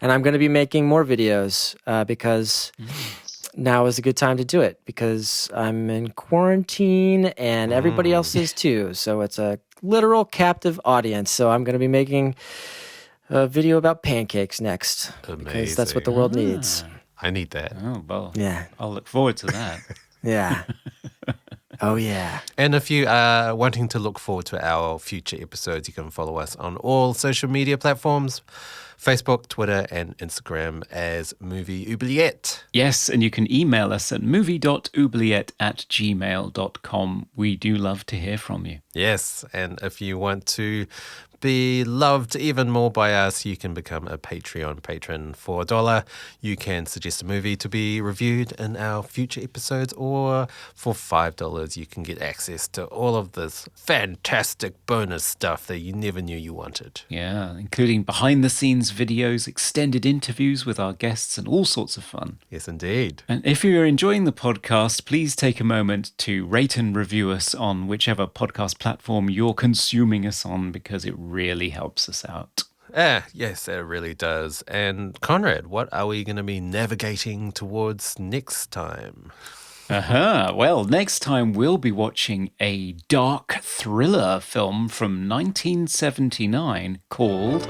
Speaker 8: And I'm going to be making more videos because now is a good time to do it because I'm in quarantine and everybody else is too. So it's a literal captive audience. So I'm going to be making a video about pancakes next because that's what the world needs.
Speaker 5: I need that.
Speaker 1: Oh, well,
Speaker 8: Yeah.
Speaker 1: I'll look forward to that.
Speaker 8: Yeah. Oh, yeah.
Speaker 5: And if you are wanting to look forward to our future episodes, you can follow us on all social media platforms, Facebook, Twitter, and Instagram as Movie Oubliette.
Speaker 1: Yes, and you can email us at movie.oubliette@gmail.com. We do love to hear from you.
Speaker 5: Yes, and if you want to be loved even more by us, you can become a Patreon patron. For $1, you can suggest a movie to be reviewed in our future episodes, or for $5, you can get access to all of this fantastic bonus stuff that you never knew you wanted.
Speaker 1: Yeah, including behind-the-scenes videos, extended interviews with our guests, and all sorts of fun.
Speaker 5: Yes, indeed.
Speaker 1: And if you're enjoying the podcast, please take a moment to rate and review us on whichever podcast platform you're consuming us on, because it really helps us out.
Speaker 5: Yes, it really does. And Conrad, what are we going to be navigating towards next time?
Speaker 1: Well, next time we'll be watching a dark thriller film from 1979 called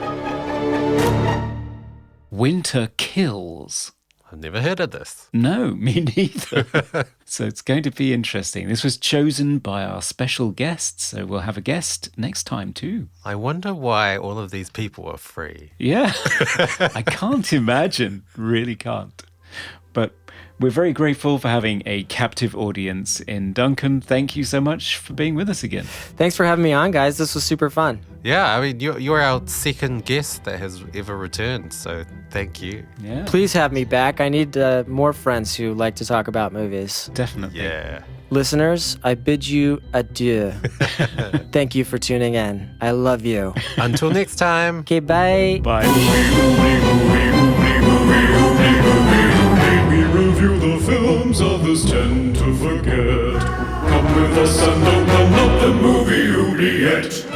Speaker 1: Winter Kills.
Speaker 5: I've never heard of this.
Speaker 1: No, me neither. So it's going to be interesting. This was chosen by our special guest, so we'll have a guest next time too.
Speaker 5: I wonder why all of these people are free.
Speaker 1: Yeah, I can't imagine, really can't. But we're very grateful for having a captive audience in Duncan. Thank you so much for being with us again.
Speaker 8: Thanks for having me on, guys. This was super fun.
Speaker 5: Yeah, I mean, you're our second guest that has ever returned, so thank you.
Speaker 1: Yeah,
Speaker 8: Please have me back. I need more friends who like to talk about movies.
Speaker 1: definitely.
Speaker 5: Yeah.
Speaker 8: Listeners, I bid you adieu. Thank you for tuning in. I love you.
Speaker 5: Until next time.
Speaker 8: Okay, bye.
Speaker 1: Bye.
Speaker 3: We review the films others tend to forget. Come with us and open up the movie Oubliette.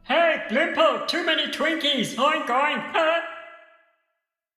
Speaker 6: Hey, Blimpo, too many Twinkies. I'm going.